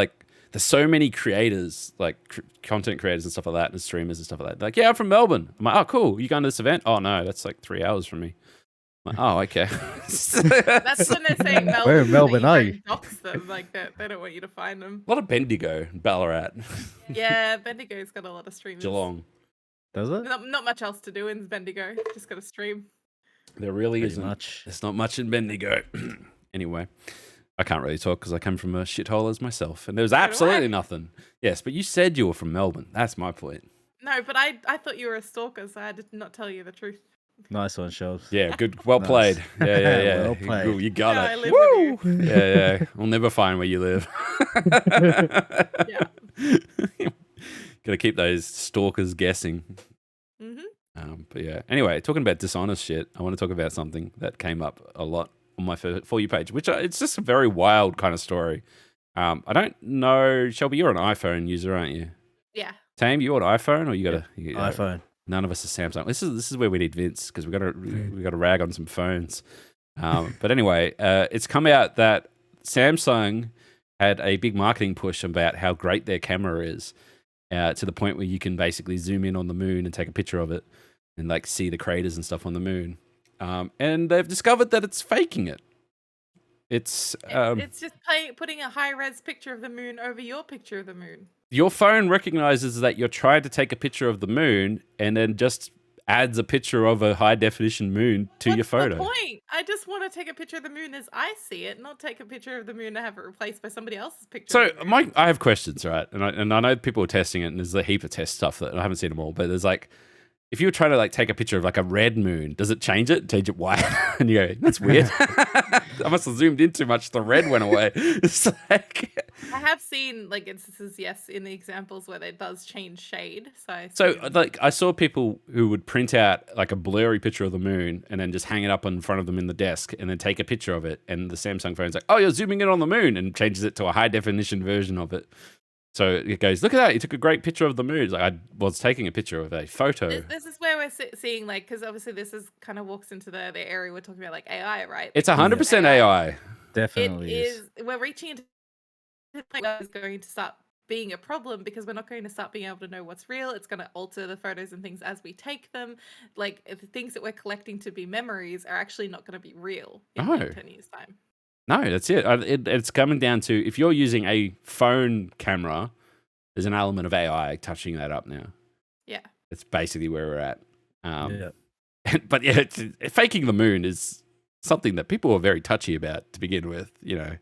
so many creators, like content creators and stuff like that, and streamers and stuff like that. They're like, yeah, I'm from Melbourne. I'm like, oh, cool. You going to this event? Oh no, that's like 3 hours from me. I'm like, oh, okay. That's when they're saying Melbourne. Where in Melbourne that are you you? don't dox them, like that. They don't want you to find them. A lot of Bendigo, Ballarat, Yeah, Bendigo's got a lot of streamers. Geelong. Does it? Not much else to do in Bendigo. Just got to stream. There really Pretty isn't much. There's not much in Bendigo. Anyway, I can't really talk because I come from a shithole as myself, and there was absolutely nothing. Yes, but you said you were from Melbourne. That's my point. No, but I thought you were a stalker, so I did not tell you the truth. Nice one, Shelves. Yeah, good. Well Nice. played. Yeah. Well played. You got Yeah, I it. live Woo! with you. Yeah. We'll never find where you live. Yeah. Gotta keep those stalkers guessing. hmm But yeah. Anyway, talking about dishonest shit, I want to talk about something that came up a lot on my For You page, which it's just a very wild kind of story. I don't know, Shelby, you're an iPhone user, aren't you? Yeah. Tame, you on iPhone or you got a iPhone. None of us are Samsung. This is where we need Vince because we got to rag on some phones. But anyway, it's come out that Samsung had a big marketing push about how great their camera is, to the point where you can basically zoom in on the moon and take a picture of it and like see the craters and stuff on the moon. And they've discovered that it's faking it. It's just putting a high res picture of the moon over your picture of the moon. your phone recognizes that you're trying to take a picture of the moon and then just adds a picture of a high definition moon to your photo. What's the point? I just want to take a picture of the moon as I see it, not take a picture of the moon and have it replaced by somebody else's picture. So of the moon. I have questions, right? And I know people are testing it, and there's a heap of test stuff that I haven't seen them all, but there's like, if you were trying to like take a picture of like a red moon, does it change it white? And you go, that's weird. I must have zoomed in too much. The red went away. It's like, I have seen like instances, yes, in the examples where it does change shade. so like I saw people who would print out like a blurry picture of the moon and then just hang it up in front of them in the desk and then take a picture of it. And the Samsung phone's like, oh, you're zooming in on the moon, and changes it to a high definition version of it. So it goes, look at that, you took a great picture of the moon. It's like, I was taking a picture of a photo. This is where we're seeing like, because obviously this is kind of walks into the area we're talking about, like AI, right? It's 100% AI. Definitely It is. We're reaching into the point where it's going to start being a problem because we're not going to start being able to know what's real. It's going to alter the photos and things as we take them. Like if the things that we're collecting to be memories are actually not going to be real in like 10 years' time. No, that's it. It's coming down to if you're using a phone camera, there's an element of AI touching that up now. Yeah. It's basically where we're at. Yeah. But yeah, faking the moon is something that people are very touchy about to begin with. You know,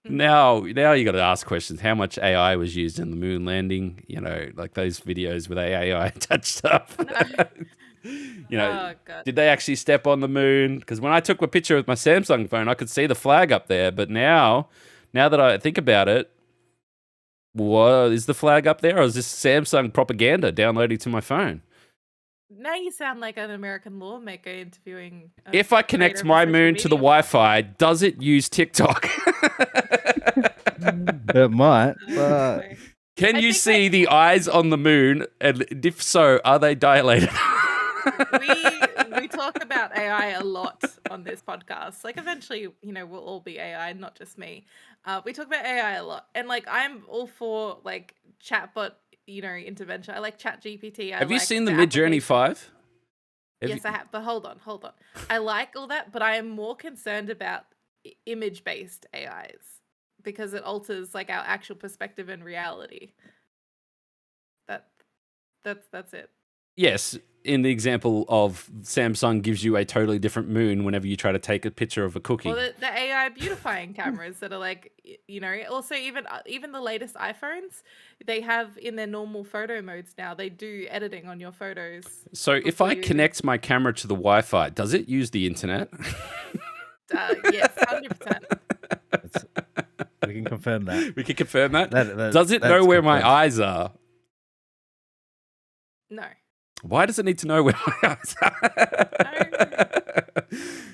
now you got to ask questions. How much AI was used in the moon landing? You know, like those videos with AI touched up. You know, did they actually step on the moon? Because when I took a picture with my Samsung phone, I could see the flag up there. But now that I think about it, what is the flag up there, or is this Samsung propaganda downloading to my phone? Now you sound like an American lawmaker interviewing. If I connect my moon to the Wi-Fi, does it use TikTok? It might, but Can you see the eyes on the moon? And if so, are they dilated? we talk about AI a lot on this podcast. Like eventually, you know, we'll all be AI, not just me. We talk about AI a lot, and like I'm all for like chatbot, you know, intervention. I like Chat GPT. Have you seen the Midjourney 5? Yes, I have. But hold on. I like all that, but I am more concerned about image-based AIs because it alters like our actual perspective and reality. That's it. Yes, in the example of Samsung gives you a totally different moon whenever you try to take a picture of a cookie. Or the AI beautifying cameras that are like, you know, also even the latest iPhones, they have in their normal photo modes now, they do editing on your photos. So if I connect my camera to the Wi-Fi, does it use the internet? Yes, 100%. we can confirm that. We can confirm that? That Does it know where my eyes are? No. Why does it need to know where my eyes are?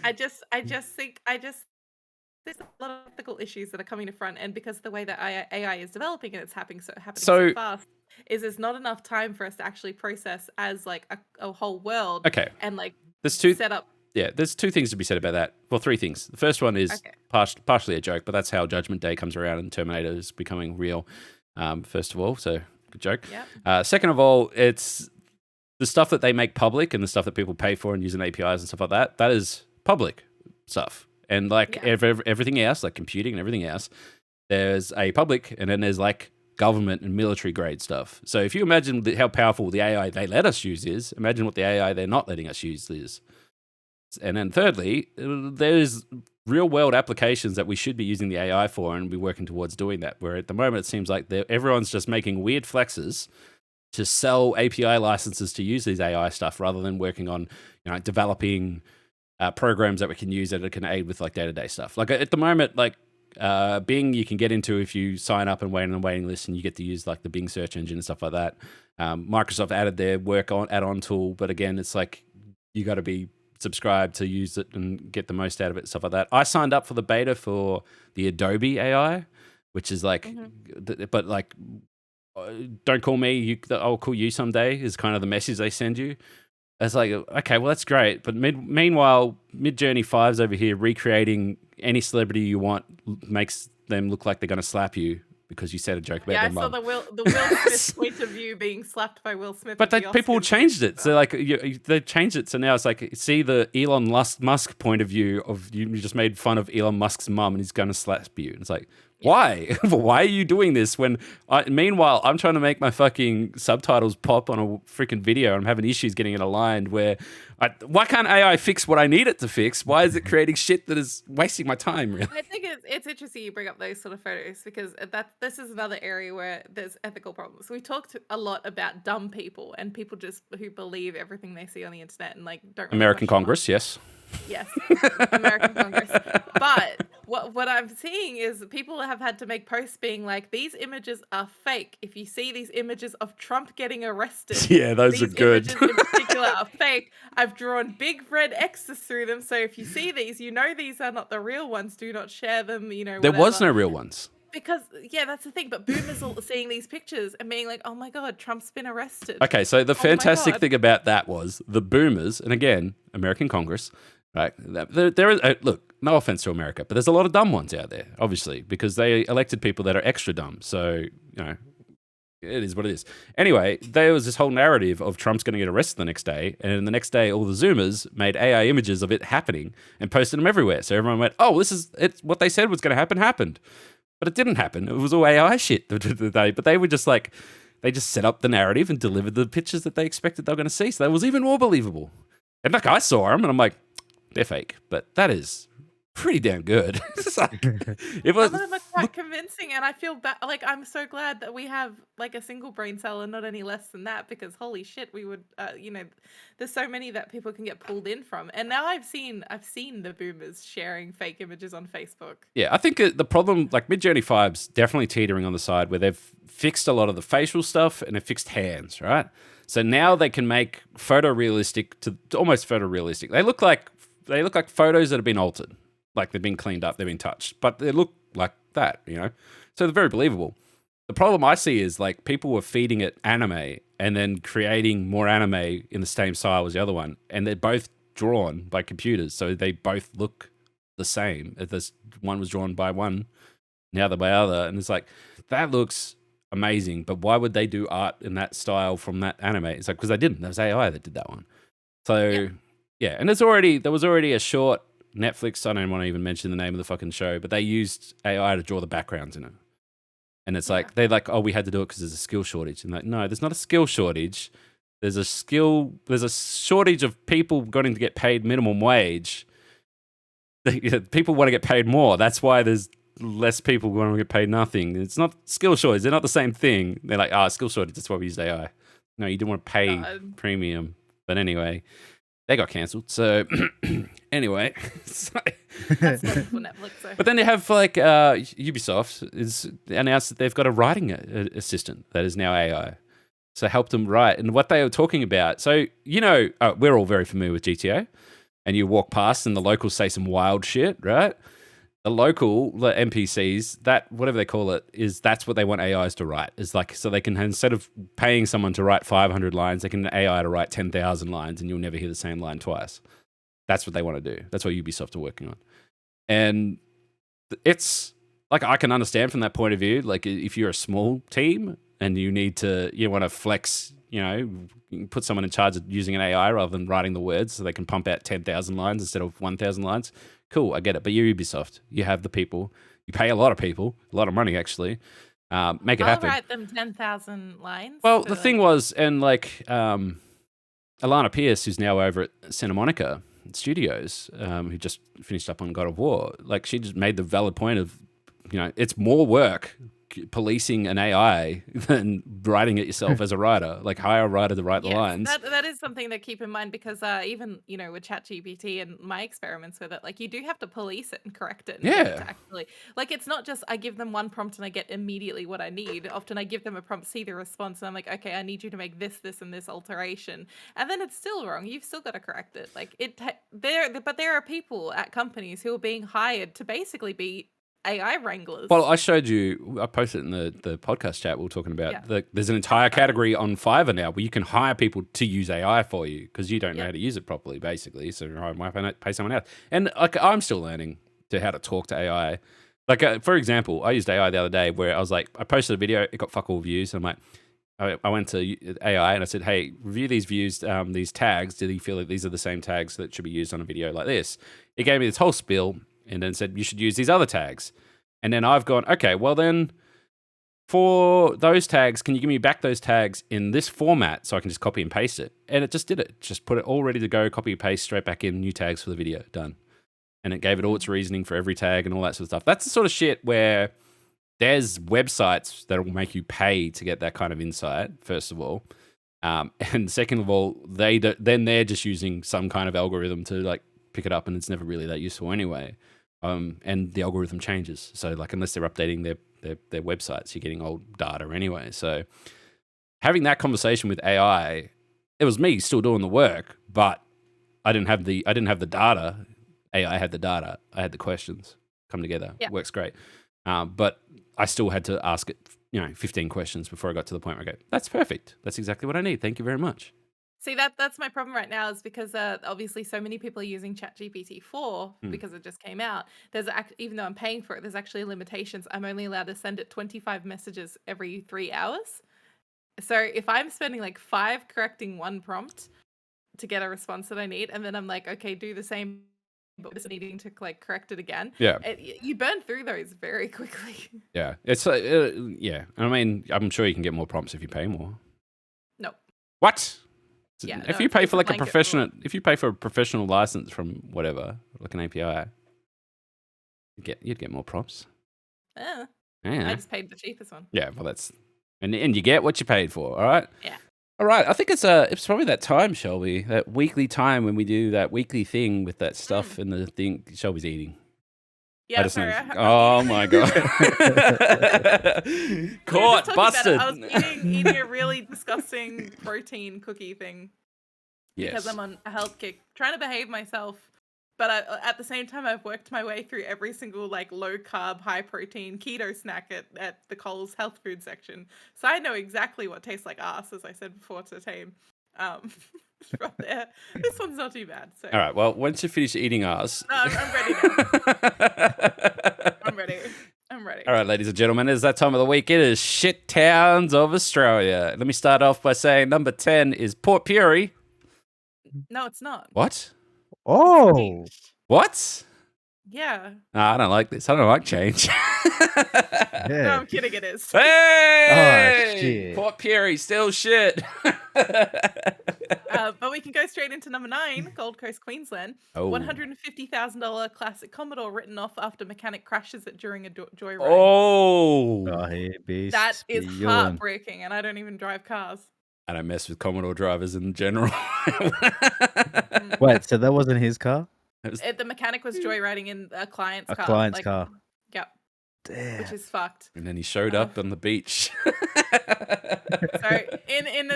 I just think there's a lot of ethical issues that are coming to front, and because the way that AI is developing and it's happening so fast, there's not enough time for us to actually process as like a whole world. Okay. And like set up. Yeah, there's two things to be said about that. Well, three things. The first one is partially a joke, but that's how Judgment Day comes around and Terminator is becoming real. First of all, so good joke. Yep. Second of all, it's the stuff that they make public and the stuff that people pay for and using APIs and stuff like that. That is public stuff, and like everything else, like computing and everything else, there's a public, and then there's like government and military grade stuff. So if you imagine how powerful the AI they let us use is, imagine what the AI they're not letting us use is. And then thirdly, there's real world applications that we should be using the AI for and be working towards doing that. Where at the moment it seems like everyone's just making weird flexes to sell API licenses to use these AI stuff rather than working on, you know, developing programs that we can use that can aid with like day-to-day stuff. Like at the moment, like Bing you can get into if you sign up and wait on a waiting list, and you get to use like the Bing search engine and stuff like that. Microsoft added their add-on tool, but again, it's like you got to be subscribed to use it and get the most out of it, stuff like that. I signed up for the beta for the Adobe AI, which is like, but like, don't call me, I'll call you someday is kind of the message they send you. It's like, okay, well, that's great. But meanwhile, Midjourney 5's over here recreating any celebrity you want, makes them look like they're going to slap you because you said a joke about their mum. I saw the Will Smith point of view being slapped by Will Smith. But people changed it. So like they changed it. So now it's like, see the Elon Musk point of view of you just made fun of Elon Musk's mum and he's going to slap you. And it's like, why? Why are you doing this when meanwhile I'm trying to make my fucking subtitles pop on a freaking video and I'm having issues getting it aligned where why can't AI fix what I need it to fix? Why is it creating shit that is wasting my time, really? I think it's interesting you bring up those sort of photos because this is another area where there's ethical problems. We talked a lot about dumb people and people just who believe everything they see on the internet and like don't really American Congress, yes. Yes, American Congress. But what I'm seeing is people have had to make posts being like, these images are fake. If you see these images of Trump getting arrested, yeah, those are good. Images in particular are fake. I've drawn big red X's through them. So if you see these, you know these are not the real ones. Do not share them. You know, whatever. There was no real ones. Because, yeah, that's the thing. But boomers are seeing these pictures and being like, oh, my God, Trump's been arrested. Okay, so the fantastic thing about that was the boomers, and again, American Congress, right? There is, look, no offense to America, but there's a lot of dumb ones out there, obviously, because they elected people that are extra dumb. So, you know, It is what it is. Anyway, there was this whole narrative of Trump's going to get arrested the next day, and the next day, all the Zoomers made AI images of it happening and posted them everywhere. So everyone went, "Oh, it's what they said was going to happen happened," but it didn't happen. It was all AI shit. But they were just like, they just set up the narrative and delivered the pictures that they expected they were going to see. So that was even more believable. And like I saw them, and I'm like, they're fake, but that is pretty damn good. It's like, it was. Some of them are quite convincing, and I feel like I'm so glad that we have like a single brain cell and not any less than that, because holy shit, we would, there's so many that people can get pulled in from. And now I've seen the boomers sharing fake images on Facebook. Yeah, I think the problem, like Midjourney 5's definitely teetering on the side where they've fixed a lot of the facial stuff and they've fixed hands, right? So now they can make photorealistic to almost photorealistic. They look like photos that have been altered. Like they've been cleaned up, they've been touched, but they look like that, So they're very believable. The problem I see is like people were feeding it anime and then creating more anime in the same style as the other one, and they're both drawn by computers, so they both look the same. This one was drawn by one, now they're by other, and it's like that looks amazing, but why would they do art in that style from that anime? It's like because they didn't. There was AI that did that one. So yeah, and there was already a short. Netflix, I don't want to even mention the name of the fucking show, but they used AI to draw the backgrounds in it. And it's like, they're like, oh, we had to do it because there's a skill shortage. And like, no, there's not a skill shortage. There's a shortage of people going to get paid minimum wage. People want to get paid more. That's why there's less people going to get paid nothing. It's not skill shortage. They're not the same thing. They're like, skill shortage. That's why we used AI. No, you didn't want to pay premium. But anyway, they got cancelled. So anyway, That's not for Netflix. So. But then they have like Ubisoft is announced that they've got a writing assistant that is now AI. So help them write. And what they were talking about. So we're all very familiar with GTA, and you walk past and the locals say some wild shit, right? The NPCs, that whatever they call it, that's what they want AIs to write. Is like so they can, instead of paying someone to write 500 lines, they can AI to write 10,000 lines, and you'll never hear the same line twice. That's what they want to do. That's what Ubisoft are working on, and it's like I can understand from that point of view. Like if you're a small team and you want to flex, put someone in charge of using an AI rather than writing the words, so they can pump out 10,000 lines instead of 1,000 lines. Cool, I get it. But you're Ubisoft. You have the people. You pay a lot of people, a lot of money actually. Make it happen. I'll write them 10,000 lines. Well, the thing was, and like Alana Pierce, who's now over at Santa Monica Studios, who just finished up on God of War, like she just made the valid point of, it's more work policing an AI than writing it yourself as a writer. Like hire a writer to write the lines. That is something to keep in mind, because even with ChatGPT and my experiments with it, like you do have to police it and correct it. And get it to actually, like it's not just I give them one prompt and I get immediately what I need. Often I give them a prompt, see the response, and I'm like, okay, I need you to make this, and this alteration, and then it's still wrong. You've still got to correct it. Like but there are people at companies who are being hired to basically be AI wranglers. Well, I showed you, I posted it in the podcast chat we were talking about. There's an entire category on Fiverr now where you can hire people to use AI for you because you don't know how to use it properly, basically. So I might pay someone else. And like, I'm still learning how to talk to AI. Like, for example, I used AI the other day where I was like, I posted a video, it got fuck all views. And I'm like, I went to AI and I said, hey, review these views, these tags. Do you feel like these are the same tags that should be used on a video like this? It gave me this whole spiel and then said, you should use these other tags. And then I've gone, okay, well then for those tags, can you give me back those tags in this format so I can just copy and paste it? And it just did it. Just put it all ready to go, copy and paste straight back in, new tags for the video, done. And it gave it all its reasoning for every tag and all that sort of stuff. That's the sort of shit where there's websites that will make you pay to get that kind of insight, first of all. And second of all, then they're just using some kind of algorithm to like pick it up, and it's never really that useful anyway. And the algorithm changes. So like unless they're updating their websites, you're getting old data anyway. So having that conversation with AI, it was me still doing the work, but I didn't have the data. AI had the data. I had the questions come together. It works great. But I still had to ask it, 15 questions before I got to the point where I go, that's perfect. That's exactly what I need. Thank you very much. See, that's my problem right now, is because obviously so many people are using ChatGPT 4 because it just came out. Even though I'm paying for it, there's actually limitations. I'm only allowed to send it 25 messages every 3 hours. So if I'm spending like 5 correcting one prompt to get a response that I need, and then I'm like, okay, do the same, but just needing to like correct it again. Yeah. You burn through those very quickly. Yeah. It's yeah. I mean, I'm sure you can get more prompts if you pay more. No. What? Yeah, If no, you pay it's for a like a blanket professional, if you pay for a professional license from whatever, like an API, you'd get more prompts. I Yeah. just paid the cheapest one. Yeah. Well, that's and you get what you paid for. All right. Yeah. All right. I think it's probably that time, Shelby, that weekly time when we do that weekly thing with that stuff and the thing Shelby's eating. Yeah, sorry. Oh my god! Caught, busted. I was eating a really disgusting protein cookie thing. Yes. Because I'm on a health kick, trying to behave myself, but at the same time, I've worked my way through every single like low carb, high protein keto snack at the Coles health food section, so I know exactly what tastes like ass, as I said before to Tame. From there, this one's not too bad. So. All right. Well, once you finish eating ass, No, I'm ready now. I'm ready. All right, ladies and gentlemen, it's that time of the week. It is Shit Towns of Australia. Let me start off by saying number 10 is Port Pirie. No, it's not. What? Oh, What? Yeah. Nah, I don't like this. I don't like change. No, yeah. I'm kidding. It is. Hey! Oh, shit. Port Pirie, still shit. But we can go straight into number 9, Gold Coast, Queensland. Oh. $150,000 classic Commodore written off after mechanic crashes it during a joyride. Oh. Oh, here, beast. That is beyond. heartbreaking, and I don't even drive cars. I don't mess with Commodore drivers in general. Wait, so that wasn't his car? The mechanic was joyriding in a client's A car. client's car. Yep. Damn. Which is fucked. And then he showed up on the beach. So in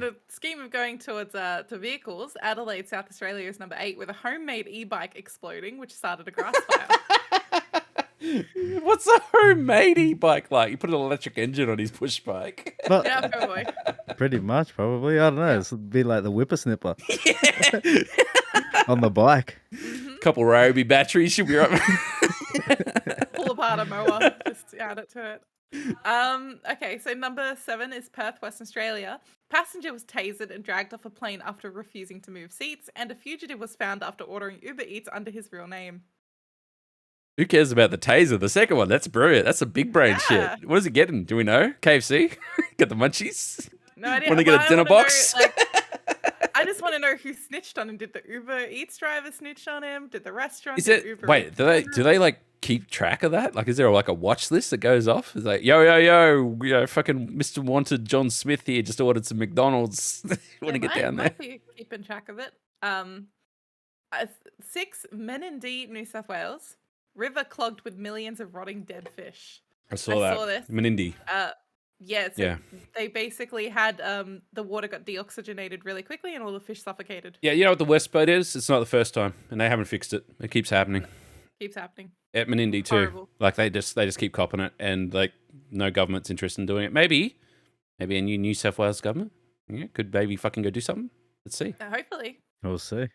the scheme of going towards to vehicles, Adelaide, South Australia is number 8 with a homemade e-bike exploding, which started a grass fire. What's a homemade e-bike like? You put an electric engine on his push bike. But Yeah, probably. pretty much, probably. I don't know. It'd be like the whippersnipper on the bike. Couple Ryobi batteries should be right. Pull apart a mower, just to add it to it. Okay, so number 7 is Perth, Western Australia. Passenger was tasered and dragged off a plane after refusing to move seats, and a fugitive was found after ordering Uber Eats under his real name. Who cares about the taser? The second one, that's brilliant. That's a big brain Yeah. shit. What is it getting? Do we know? KFC? Get the munchies? No idea. Want to get But a I dinner wanna know, box? I just want to know who snitched on him. Did the Uber Eats driver snitch on him? Did the restaurant? Is Did it? Uber Wait, Eats do they like keep track of that? Like, is there like a watch list that goes off? It's like, yo, fucking Mr. Wanted John Smith here just ordered some McDonald's. You want to get down there? Might be keeping track of it. 6, Menindee, New South Wales. River clogged with millions of rotting dead fish. I saw this. Menindee. Yeah, so Yeah. they basically had the water got deoxygenated really quickly and all the fish suffocated. Yeah, you know what the worst part is? It's not the first time, and they haven't fixed it. It keeps happening. Keeps happening. At Menindee too. Horrible. Like they just keep copping it, and like no government's interested in doing it. Maybe a new New South Wales government, could maybe fucking go do something. Let's see. Hopefully. We'll see.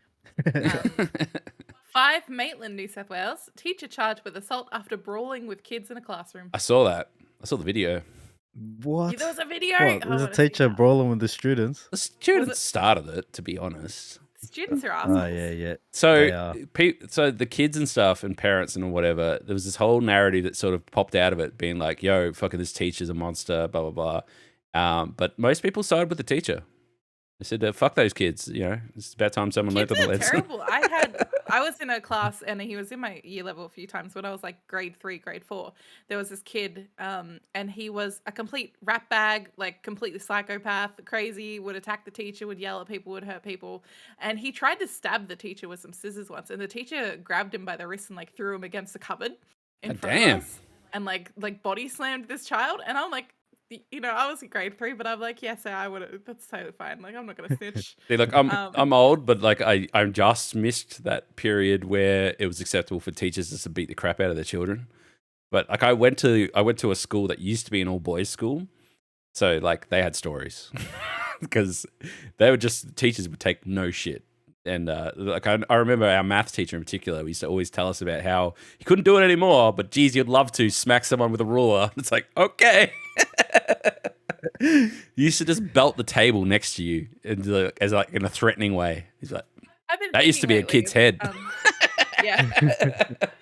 5, Maitland, New South Wales. Teacher charged with assault after brawling with kids in a classroom. I saw that. I saw the video. What? There was a video. What? Oh, There's a what see teacher that. brawling with the students. The students it- started it, to be honest. Students are assholes. Oh, yeah. They So, are. so the kids and stuff and parents and whatever, there was this whole narrative that sort of popped out of it, being like, "Yo, fucking this teacher's a monster," blah blah blah. But most people sided with the teacher. They said, "Fuck those kids." It's about time someone learned Kids them a are lesson. terrible. I was in a class and he was in my year level a few times when I was like grade 3, grade 4. There was this kid and he was a complete rat bag, like completely psychopath, crazy, would attack the teacher, would yell at people, would hurt people. And he tried to stab the teacher with some scissors once, and the teacher grabbed him by the wrist and like threw him against the cupboard in front damn. of us and like body slammed this child. And I'm like, I was in grade 3, but I'm like, yes, I would. That's totally fine. Like, I'm not gonna snitch. See, look, I'm old, but like I just missed that period where it was acceptable for teachers just to beat the crap out of their children. But like I went to a school that used to be an all boys school, so like they had stories because they were just teachers would take no shit. And like I remember our math teacher in particular, we used to always tell us about how he couldn't do it anymore, but geez, you'd love to smack someone with a ruler. It's like, okay. You used to just belt the table next to you as like in a threatening way. He's like, I've been that used to be a thinking kid's lately, head. Yeah.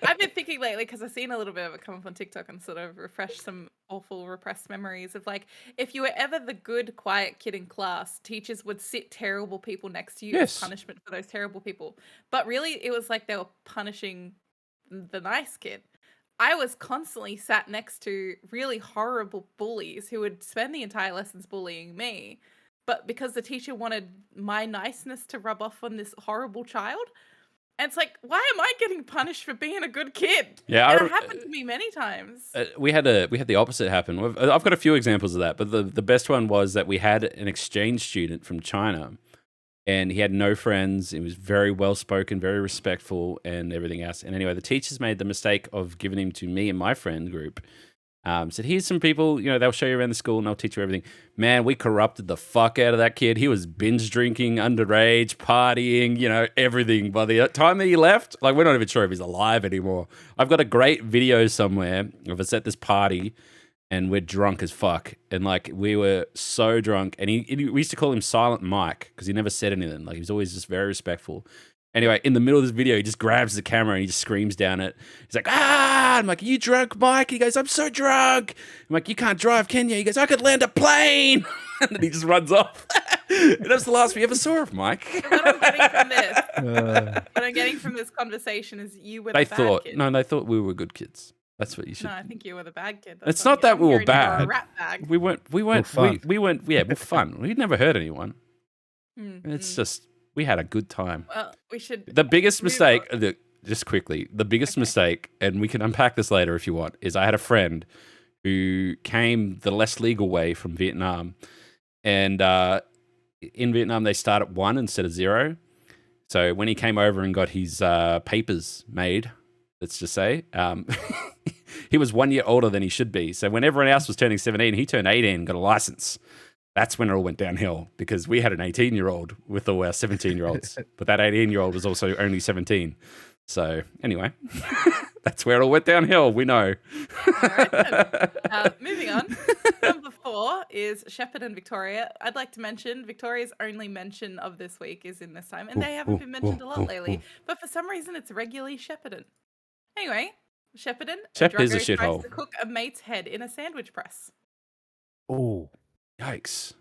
I've been thinking lately because I've seen a little bit of it come up on TikTok and sort of refresh some awful repressed memories of like if you were ever the good, quiet kid in class, teachers would sit terrible people next to you Yes. as punishment for those terrible people. But really, it was like they were punishing the nice kid. I was constantly sat next to really horrible bullies who would spend the entire lessons bullying me. But because the teacher wanted my niceness to rub off on this horrible child, and it's like, why am I getting punished for being a good kid? Yeah, And it happened to me many times. we had the opposite happen. I've got a few examples of that, but the best one was that we had an exchange student from China, and he had no friends. He was very well spoken, very respectful, and everything else. And anyway, the teachers made the mistake of giving him to me and my friend group. Said, here's some people, they'll show you around the school and they'll teach you everything. Man, we corrupted the fuck out of that kid. He was binge drinking, underage, partying, everything. By the time that he left, like, we're not even sure if he's alive anymore. I've got a great video somewhere of us at this party and we're drunk as fuck. And like, we were so drunk. And we used to call him Silent Mike because he never said anything. Like, he was always just very respectful. Anyway, in the middle of this video, he just grabs the camera and he just screams down it. He's like, ah! I'm like, are you drunk, Mike? He goes, I'm so drunk. I'm like, you can't drive, can you? He goes, I could land a plane. And then he just runs off. And that's the last we ever saw of Mike. What I'm getting from this conversation is you were the bad kid. No, they thought we were good kids. That's what you should. No, I think you were the bad kid. It's not that we were bad. A rat bag. We weren't. We're fun. We never hurt anyone. It's just, we had a good time. Well, we should. The biggest mistake, just quickly, the biggest mistake, and we can unpack this later if you want, is I had a friend who came the less legal way from Vietnam. And in Vietnam, they start at 1 instead of 0. So when he came over and got his papers made, let's just say, he was 1 year older than he should be. So when everyone else was turning 17, he turned 18 and got a license. That's when it all went downhill because we had an 18-year-old with all our 17-year-olds, but that 18-year-old was also only 17. So anyway, that's where it all went downhill. We know. All right, moving on. Number 4 is Shepparton and Victoria. I'd like to mention Victoria's only mention of this week is in this time, and they haven't been mentioned a lot lately. But for some reason, it's regularly Shepparton. Anyway, Shepparton. Shep is a Drago tries shithole. to cook a mate's head in a sandwich press. Oh, Yikes.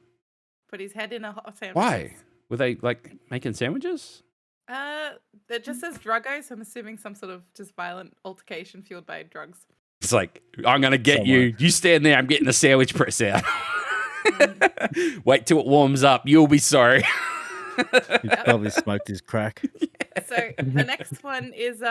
Put his head in a hot sandwich. Why? Were they like making sandwiches? It just says Drago, so I'm assuming some sort of just violent altercation fueled by drugs. It's like, I'm going to get you. You stand there. I'm getting the sandwich press out. Wait till it warms up. You'll be sorry. he probably smoked his crack. So the next one is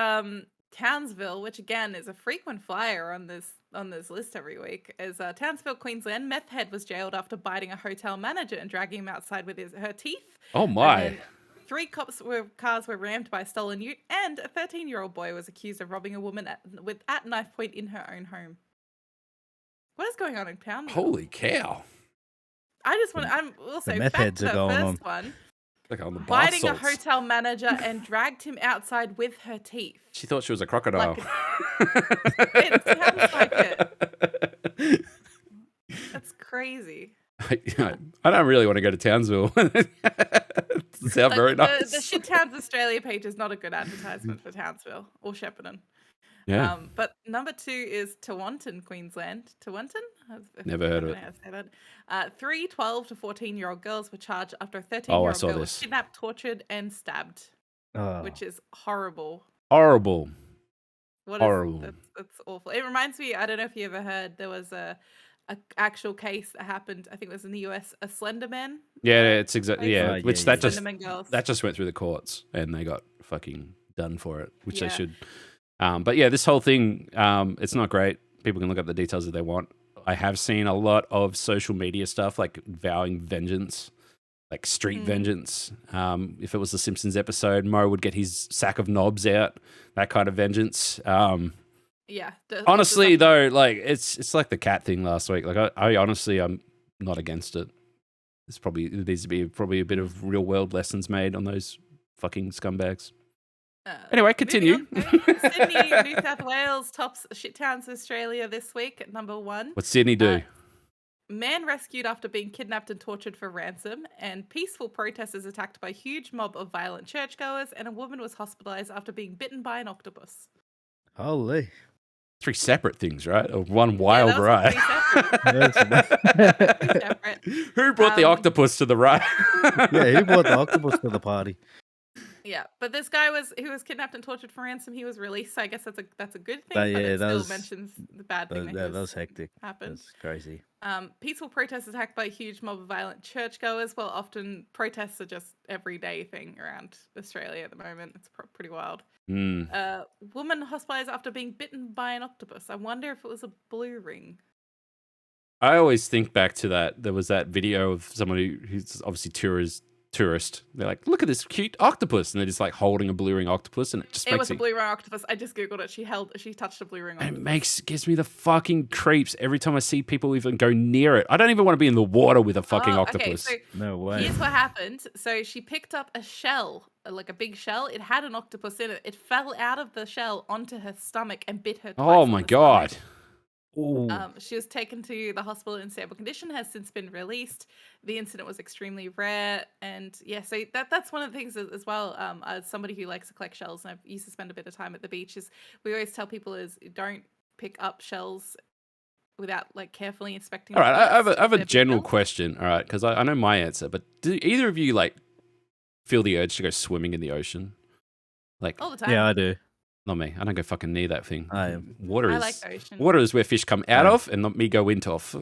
Townsville, which again is a frequent flyer on this list every week. Is Townsville, Queensland. Meth head was jailed after biting a hotel manager and dragging him outside with her teeth. Oh my! And 3 cars were rammed by a stolen ute, and a 13-year-old boy was accused of robbing a woman at knife point in her own home. What is going on in Townsville? Holy cow! I just want. I'm also The meth back heads to are the going first one. Like on the bath Biting a salts. hotel manager and dragged him outside with her teeth. She thought she was a crocodile. It sounds like it. That's crazy. I don't really want to go to Townsville. Sound very nice. The Sht Towns of Australia page is not a good advertisement for Townsville or Shepparton. Yeah. But number 2 is Tewantin, Queensland. Tewantin? Never heard of it. How to say that. 3 12 to 14-year-old girls were charged after a I 13-year-old saw girl was this. kidnapped, tortured, and stabbed, which is horrible. Horrible. Horrible. That's awful. It reminds me, I don't know if you ever heard, there was a actual case that happened, I think it was in the US, a Slender Man. Yeah, it's exactly which that just went through the courts and they got fucking done for it, which they should. But yeah, this whole thing, it's not great. People can look up the details if they want. I have seen a lot of social media stuff like vowing vengeance, like street vengeance. If it was the Simpsons episode, Mo would get his sack of knobs out, that kind of vengeance. Honestly, though, like it's like the cat thing last week. Like I honestly, I'm not against it. There needs to be probably a bit of real world lessons made on those fucking scumbags. Anyway, continue. Sydney, New South Wales tops Sht Towns of Australia this week at number 1. What's Sydney do? Man rescued after being kidnapped and tortured for ransom, and peaceful protesters attacked by a huge mob of violent churchgoers, and a woman was hospitalized after being bitten by an octopus. Holy. 3 separate things, right? Or one Yeah, wild that was ride. pretty separate. Who brought the octopus to the ride? Yeah, he brought the octopus to the party. Yeah, but this guy who was kidnapped and tortured for ransom. He was released, so I guess that's a good thing. But Yeah, it that still was- mentions the bad thing That was hectic. happened. That's crazy. Peaceful protests attacked by a huge mob of violent churchgoers. Well, often protests are just everyday thing around Australia at the moment. It's pretty wild. Woman hospitalized after being bitten by an octopus. I wonder if it was a blue ring. I always think back to that. There was that video of someone who's obviously tourist. They're like, look at this cute octopus, and they're just like holding a blue ring octopus, and it just It was a blue ring octopus. I just googled it. She touched a blue ring octopus. And it gives me the fucking creeps every time I see people even go near it. I don't even want to be in the water with a fucking octopus. Okay, so No way. here's what happened. So she picked up a shell, like a big shell. It had an octopus in it. It fell out of the shell onto her stomach and bit her. Twice Oh on my the god. stomach. Ooh. She was taken to the hospital in stable condition, has since been released. The incident was extremely rare, and yeah, so that's one of the things as well. As somebody who likes to collect shells, and I used to spend a bit of time at the beach, is we always tell people is don't pick up shells without like carefully inspecting. All right, I have a They're general shells. question. All right, because I know my answer, but do either of you like feel the urge to go swimming in the ocean? Like, All the time. Yeah, I do. not me. I don't go fucking near that thing. I am. Water I is like the ocean. water is where fish come out Same. of, and not me go into off.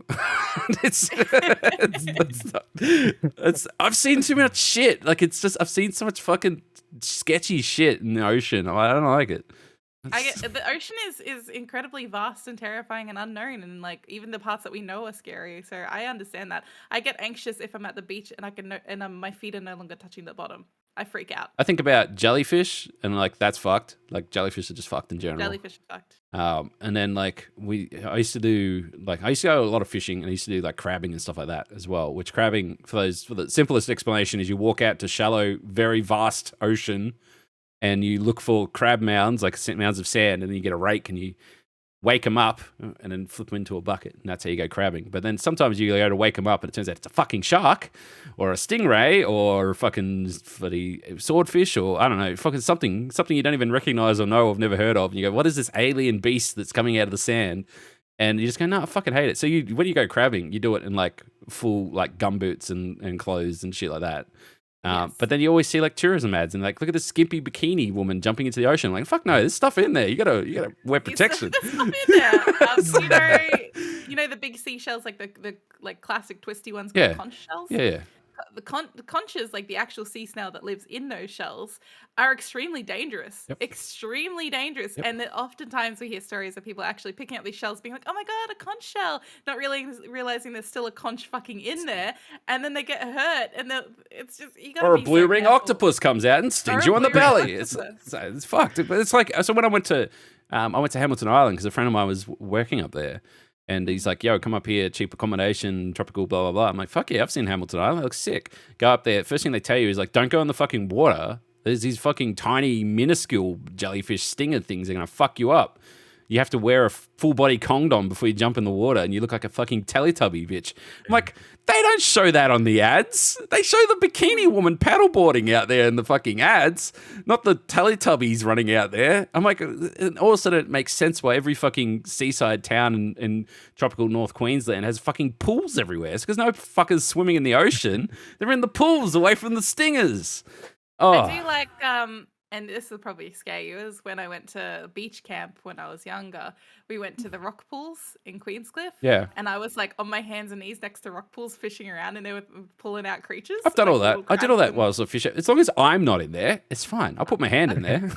I've seen too much shit. Like I've seen so much fucking sketchy shit in the ocean. I don't like it. The ocean is incredibly vast and terrifying and unknown, and like even the parts that we know are scary. So I understand that. I get anxious if I'm at the beach and my feet are no longer touching the bottom. I freak out. I think about jellyfish, and like that's fucked. Like jellyfish are just fucked in general. Jellyfish are fucked. And then like I used to go a lot of fishing, and I used to do like crabbing and stuff like that as well. Which crabbing, for the simplest explanation, is you walk out to shallow, very vast ocean, and you look for crab mounds, like mounds of sand, and then you get a rake and you wake them up and then flip them into a bucket, and that's how you go crabbing. But then sometimes you go to wake them up, and it turns out it's a fucking shark, or a stingray, or a fucking swordfish, or I don't know, fucking something you don't even recognize or know or have never heard of. And you go, what is this alien beast that's coming out of the sand? And you just go, no, I fucking hate it. So when you go crabbing, you do it in like full like gumboots and clothes and shit like that. Yes. But then you always see like tourism ads and like, look at this skimpy bikini woman jumping into the ocean. Like, fuck no, there's stuff in there. You gotta wear protection. There's stuff in there. You know the big seashells, like the like classic twisty ones called Yeah. conch shells. Yeah. The conches, like the actual sea snail that lives in those shells, are extremely dangerous. Yep. Extremely dangerous. Yep. And that oftentimes we hear stories of people actually picking up these shells, being like, "Oh my god, a conch shell!" Not really realizing there's still a conch fucking in there, and then they get hurt, and it's just you gotta Or a be blue so ring careful. octopus comes out and stings Or a you on the blue ring belly. octopus. It's fucked. But it's like, so when I went to Hamilton Island because a friend of mine was working up there. And he's like, yo, come up here, cheap accommodation, tropical, blah, blah, blah. I'm like, fuck yeah, I've seen Hamilton Island. It looks sick. Go up there. First thing they tell you is like, don't go in the fucking water. There's these fucking tiny, minuscule jellyfish stinger things. They're going to fuck you up. You have to wear a full body condom before you jump in the water, and you look like a fucking Teletubby, bitch. I'm like, they don't show that on the ads. They show the bikini woman paddleboarding out there in the fucking ads, not the Teletubbies running out there. I'm like, and all of a sudden it makes sense why every fucking seaside town in tropical North Queensland has fucking pools everywhere. It's because no fuckers swimming in the ocean. They're in the pools away from the stingers. Oh, I do like and this will probably scare you, is when I went to beach camp when I was younger. We went to the rock pools in Queenscliff. yeah. And I was like on my hands and knees next to rock pools fishing around, and they were pulling out creatures. I've done like all that. little I did all crabs that while I was a fisher. As long as I'm not in there, it's fine. I'll put my hand in there.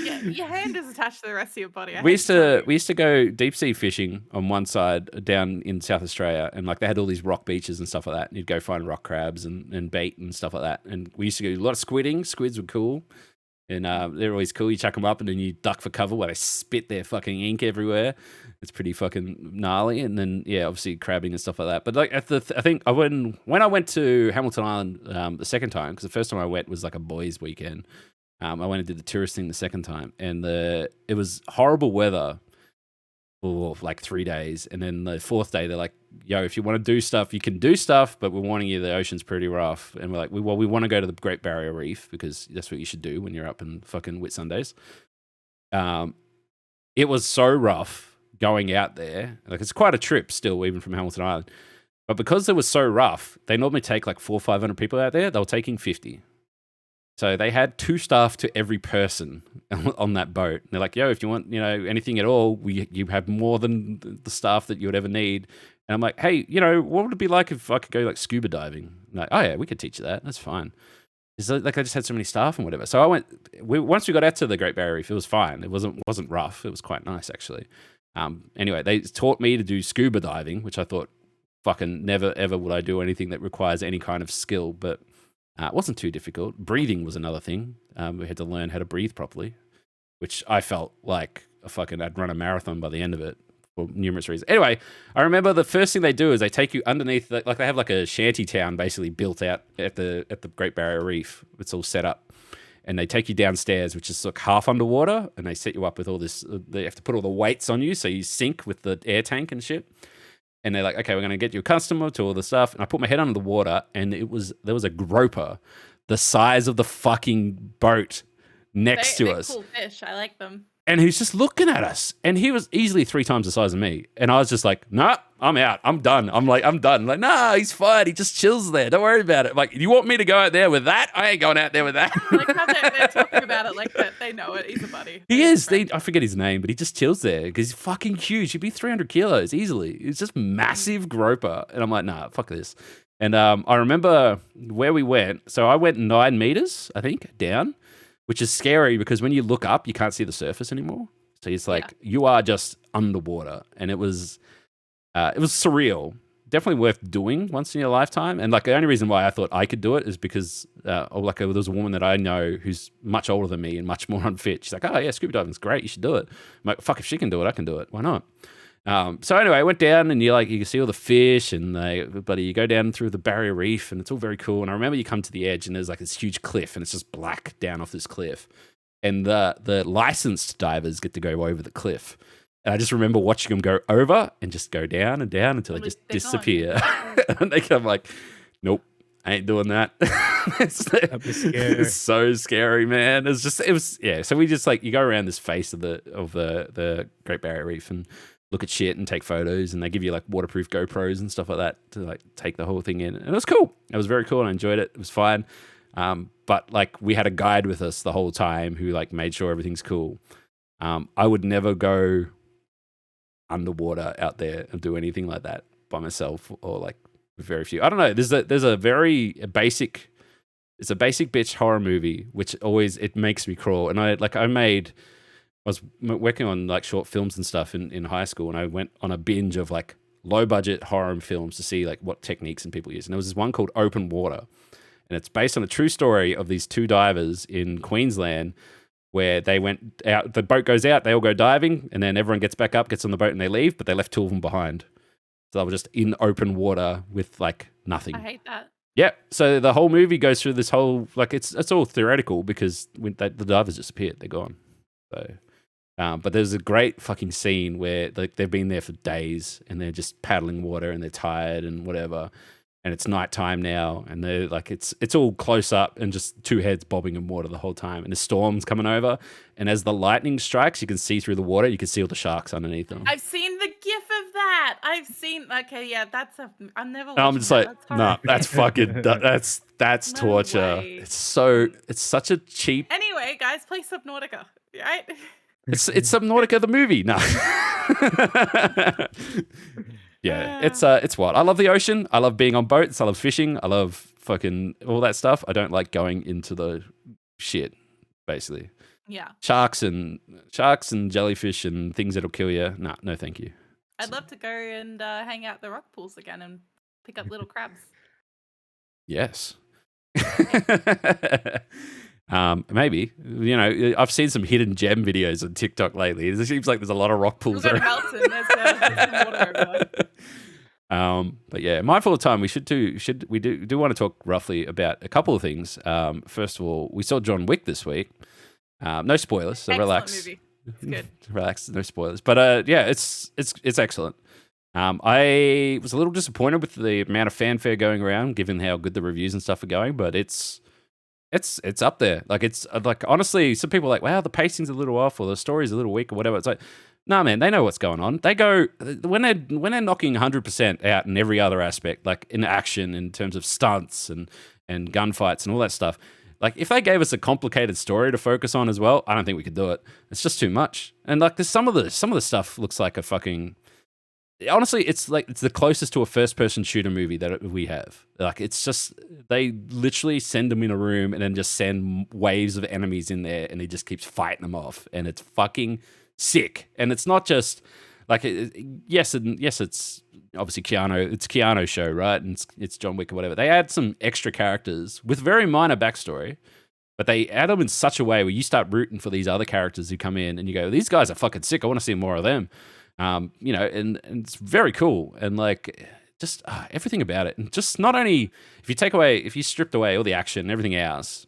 Yeah, your hand is attached to the rest of your body. We used to go deep sea fishing on one side down in South Australia, and like they had all these rock beaches and stuff like that. And you'd go find rock crabs and bait and stuff like that. And we used to do a lot of squidding. Squids were cool, and they're always cool. You chuck them up and then you duck for cover while they spit their fucking ink everywhere. It's pretty fucking gnarly. And then yeah, obviously crabbing and stuff like that. But like I think when I went to Hamilton Island the second time, because the first time I went was like a boys' weekend. I went and did the tourist thing the second time, and it was horrible weather. for like 3 days. And then the fourth day, they're like, yo, if you want to do stuff, you can do stuff, but we're warning you the ocean's pretty rough. And we're like, we want to go to the Great Barrier Reef because that's what you should do when you're up in fucking Whitsundays. It was so rough going out there. Like, it's quite a trip still, even from Hamilton Island. But because it was so rough, they normally take like 400 or 500 people out there. They were taking 50. So they had 2 staff to every person on that boat. And they're like, yo, if you want, anything at all, you have more than the staff that you would ever need. And I'm like, hey, what would it be like if I could go like scuba diving? And like, oh yeah, we could teach you that. That's fine. It's like I just had so many staff and whatever. So once we got out to the Great Barrier Reef, it was fine. It wasn't rough. It was quite nice actually. Anyway, they taught me to do scuba diving, which I thought fucking never ever would I do anything that requires any kind of skill, but it wasn't too difficult. Breathing was another thing. We had to learn how to breathe properly, which I felt like I'd run a marathon by the end of it for numerous reasons. Anyway, I remember the first thing they do is they take you underneath, they have like a shanty town basically built out at the Great Barrier Reef. It's all set up. And they take you downstairs, which is like half underwater, and they set you up with all this. They have to put all the weights on you, so you sink with the air tank and shit. And they're like, okay, we're going to get you accustomed to all the stuff. And I put my head under the water, and there was a groper the size of the fucking boat next to us. Cool fish. I like them. And he's just looking at us. And he was easily 3 times the size of me. And I was just like, nah, I'm out. I'm done. I'm done. Like, nah, he's fine. He just chills there. Don't worry about it. Like, you want me to go out there with that? I ain't going out there with that. Like how they're talking about it like that. They know it. He's a buddy. He is. I forget his name, but he just chills there because he's fucking huge. He'd be 300 kilos easily. It's just massive groper. And I'm like, nah, fuck this. And I remember where we went. So I went 9 meters, I think, down, which is scary because when you look up, you can't see the surface anymore. So it's like you are just underwater, and it was surreal. Definitely worth doing once in your lifetime. And like the only reason why I thought I could do it is because there was a woman that I know who's much older than me and much more unfit. She's like, oh yeah, scuba diving's great. You should do it. I'm like, fuck, if she can do it, I can do it. Why not? So anyway, I went down and you can see all the fish and you go down through the barrier reef and it's all very cool. And I remember you come to the edge and there's like this huge cliff and it's just black down off this cliff. And the licensed divers get to go over the cliff. And I just remember watching them go over and just go down and down until they just disappear. And they come like, nope, I ain't doing that. That'd be scary. It's so scary, man. So we just you go around this face of the Great Barrier Reef and look at shit and take photos, and they give you like waterproof GoPros and stuff like that to like take the whole thing in. And it was cool. It was very cool and I enjoyed it. It was fine. But like we had a guide with us the whole time who like made sure everything's cool. I would never go underwater out there and do anything like that by myself or like very few. I don't know. There's a basic bitch horror movie which always it makes me crawl. And I was working on like short films and stuff in high school, and I went on a binge of like low budget horror films to see like what techniques and people use. And there was this one called Open Water, and it's based on a true story of these 2 divers in Queensland where they went out, the boat goes out, they all go diving, and then everyone gets back up, gets on the boat and they leave, but they left 2 of them behind. So they were just in open water with like nothing. I hate that. Yeah. So the whole movie goes through this whole, like it's all theoretical because when the divers disappeared, they're gone. So, but there's a great fucking scene where they've been there for days and they're just paddling water and they're tired and whatever. And it's nighttime now, and they're like it's all close up and just 2 heads bobbing in water the whole time. And the storm's coming over, and as the lightning strikes, you can see through the water. You can see all the sharks underneath them. I've seen the gif of that. Okay, yeah, I'm never. I'm just like, nah, that's fucking that's No torture. way. It's such a cheap. Anyway, guys, play Subnautica, right? It's Subnautica the movie. No. Yeah, it's what? I love the ocean. I love being on boats. I love fishing. I love fucking all that stuff. I don't like going into the shit, basically. Yeah. Sharks and jellyfish and things that'll kill you. Nah, no thank you. I'd love to go and hang out the rock pools again and pick up little crabs. Yes. Maybe. I've seen some hidden gem videos on TikTok lately. It seems like there's a lot of rock pools We'll go to around. Melton. There's some water everywhere. But yeah, mindful of time, we do want to talk roughly about a couple of things. First of all, we saw John Wick this week. No spoilers, so Excellent relax. movie. It's good. Relax, no spoilers. But yeah, it's excellent. I was a little disappointed with the amount of fanfare going around, given how good the reviews and stuff are going. But it's up there. Like it's like honestly, some people are like, wow, the pacing's a little off or the story's a little weak or whatever. It's like, nah, man, they know what's going on. They go when they're knocking 100% out in every other aspect, like in action, in terms of stunts and gunfights and all that stuff. Like if they gave us a complicated story to focus on as well, I don't think we could do it. It's just too much. And like there's some of the stuff looks like a fucking. Honestly, it's the closest to a first-person shooter movie that we have. Like, it's just they literally send them in a room and then just send waves of enemies in there, and he just keeps fighting them off, and it's fucking sick. And it's not just like yes, it's obviously Keanu. It's Keanu's show, right? And it's John Wick or whatever. They add some extra characters with very minor backstory, but they add them in such a way where you start rooting for these other characters who come in, and you go, "These guys are fucking sick. I want to see more of them." And it's very cool. And like, just everything about it. And just not only, if you stripped away all the action and everything else,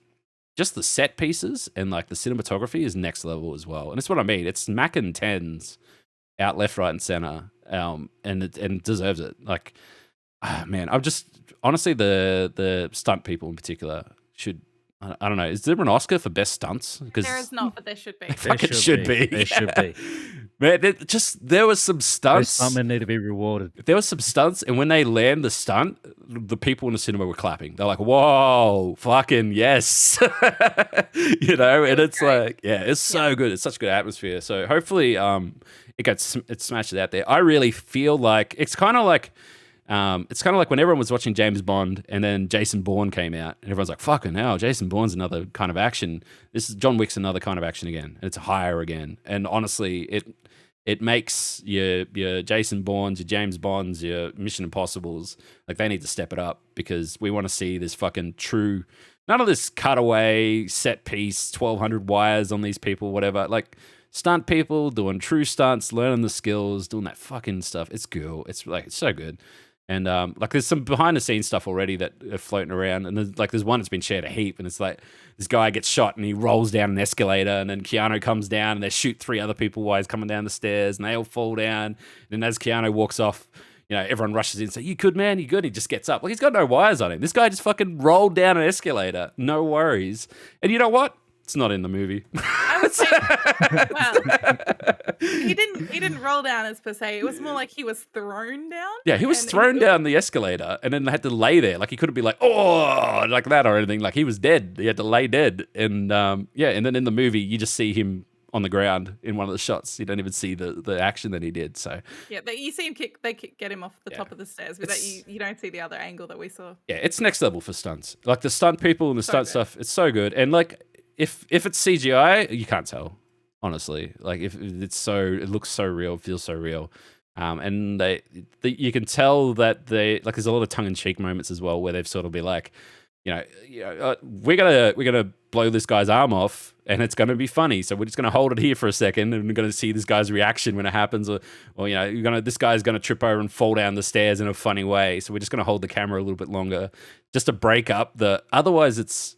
just the set pieces and like the cinematography is next level as well. And that's what I mean. It's macking tens out left, right, and center. And it deserves it. Like, man, I'm just, honestly, the stunt people in particular should, I don't know. Is there an Oscar for best stunts? Because There is not, but there should be. Fucking should be. There should be. Man, there was some Those stunts. stuntmen need to be rewarded. There was some stunts, and when they land the stunt, the people in the cinema were clapping. They're like, "Whoa, fucking yes!" And it's great. like, yeah, it's so good. It's such good atmosphere. So hopefully, it smashes out there. I really feel like it's kind of like when everyone was watching James Bond and then Jason Bourne came out and everyone's like, fucking hell, Jason Bourne's another kind of action. This is John Wick's another kind of action again. And it's higher again. And honestly, it makes your Jason Bournes, your James Bonds, your Mission Impossibles, like they need to step it up because we want to see this fucking true, none of this cutaway, set piece, 1,200 wires on these people, whatever. Like stunt people doing true stunts, learning the skills, doing that fucking stuff. It's cool. It's like, it's so good. And like there's some behind the scenes stuff already that are floating around, and there's one that's been shared a heap, and it's like this guy gets shot and he rolls down an escalator, and then Keanu comes down and they shoot 3 other people while he's coming down the stairs, and they all fall down. And then as Keanu walks off, everyone rushes in and say, "You good, man? You good?" He just gets up. Like he's got no wires on him. This guy just fucking rolled down an escalator, no worries. And you know what? It's not in the movie. I would say, well, he didn't roll down as per se. It was more like he was thrown down. Yeah, he was thrown down the escalator and then they had to lay there. Like he couldn't be like, oh, like that or anything. Like he was dead. He had to lay dead. And and then in the movie, you just see him on the ground in one of the shots. You don't even see the action that he did. So yeah, you see him get him off the top of the stairs, but you don't see the other angle that we saw. Yeah, it's next level for stunts. Like the stunt people and the stunt stuff, it's so good. And like if it's CGI, you can't tell. Honestly, like if it looks so real, feels so real, and you can tell that there's a lot of tongue-in-cheek moments as well where they've sort of be like, we're gonna blow this guy's arm off and it's gonna be funny, so we're just gonna hold it here for a second and we're gonna see this guy's reaction when it happens, or this guy's gonna trip over and fall down the stairs in a funny way, so we're just gonna hold the camera a little bit longer just to break up otherwise it's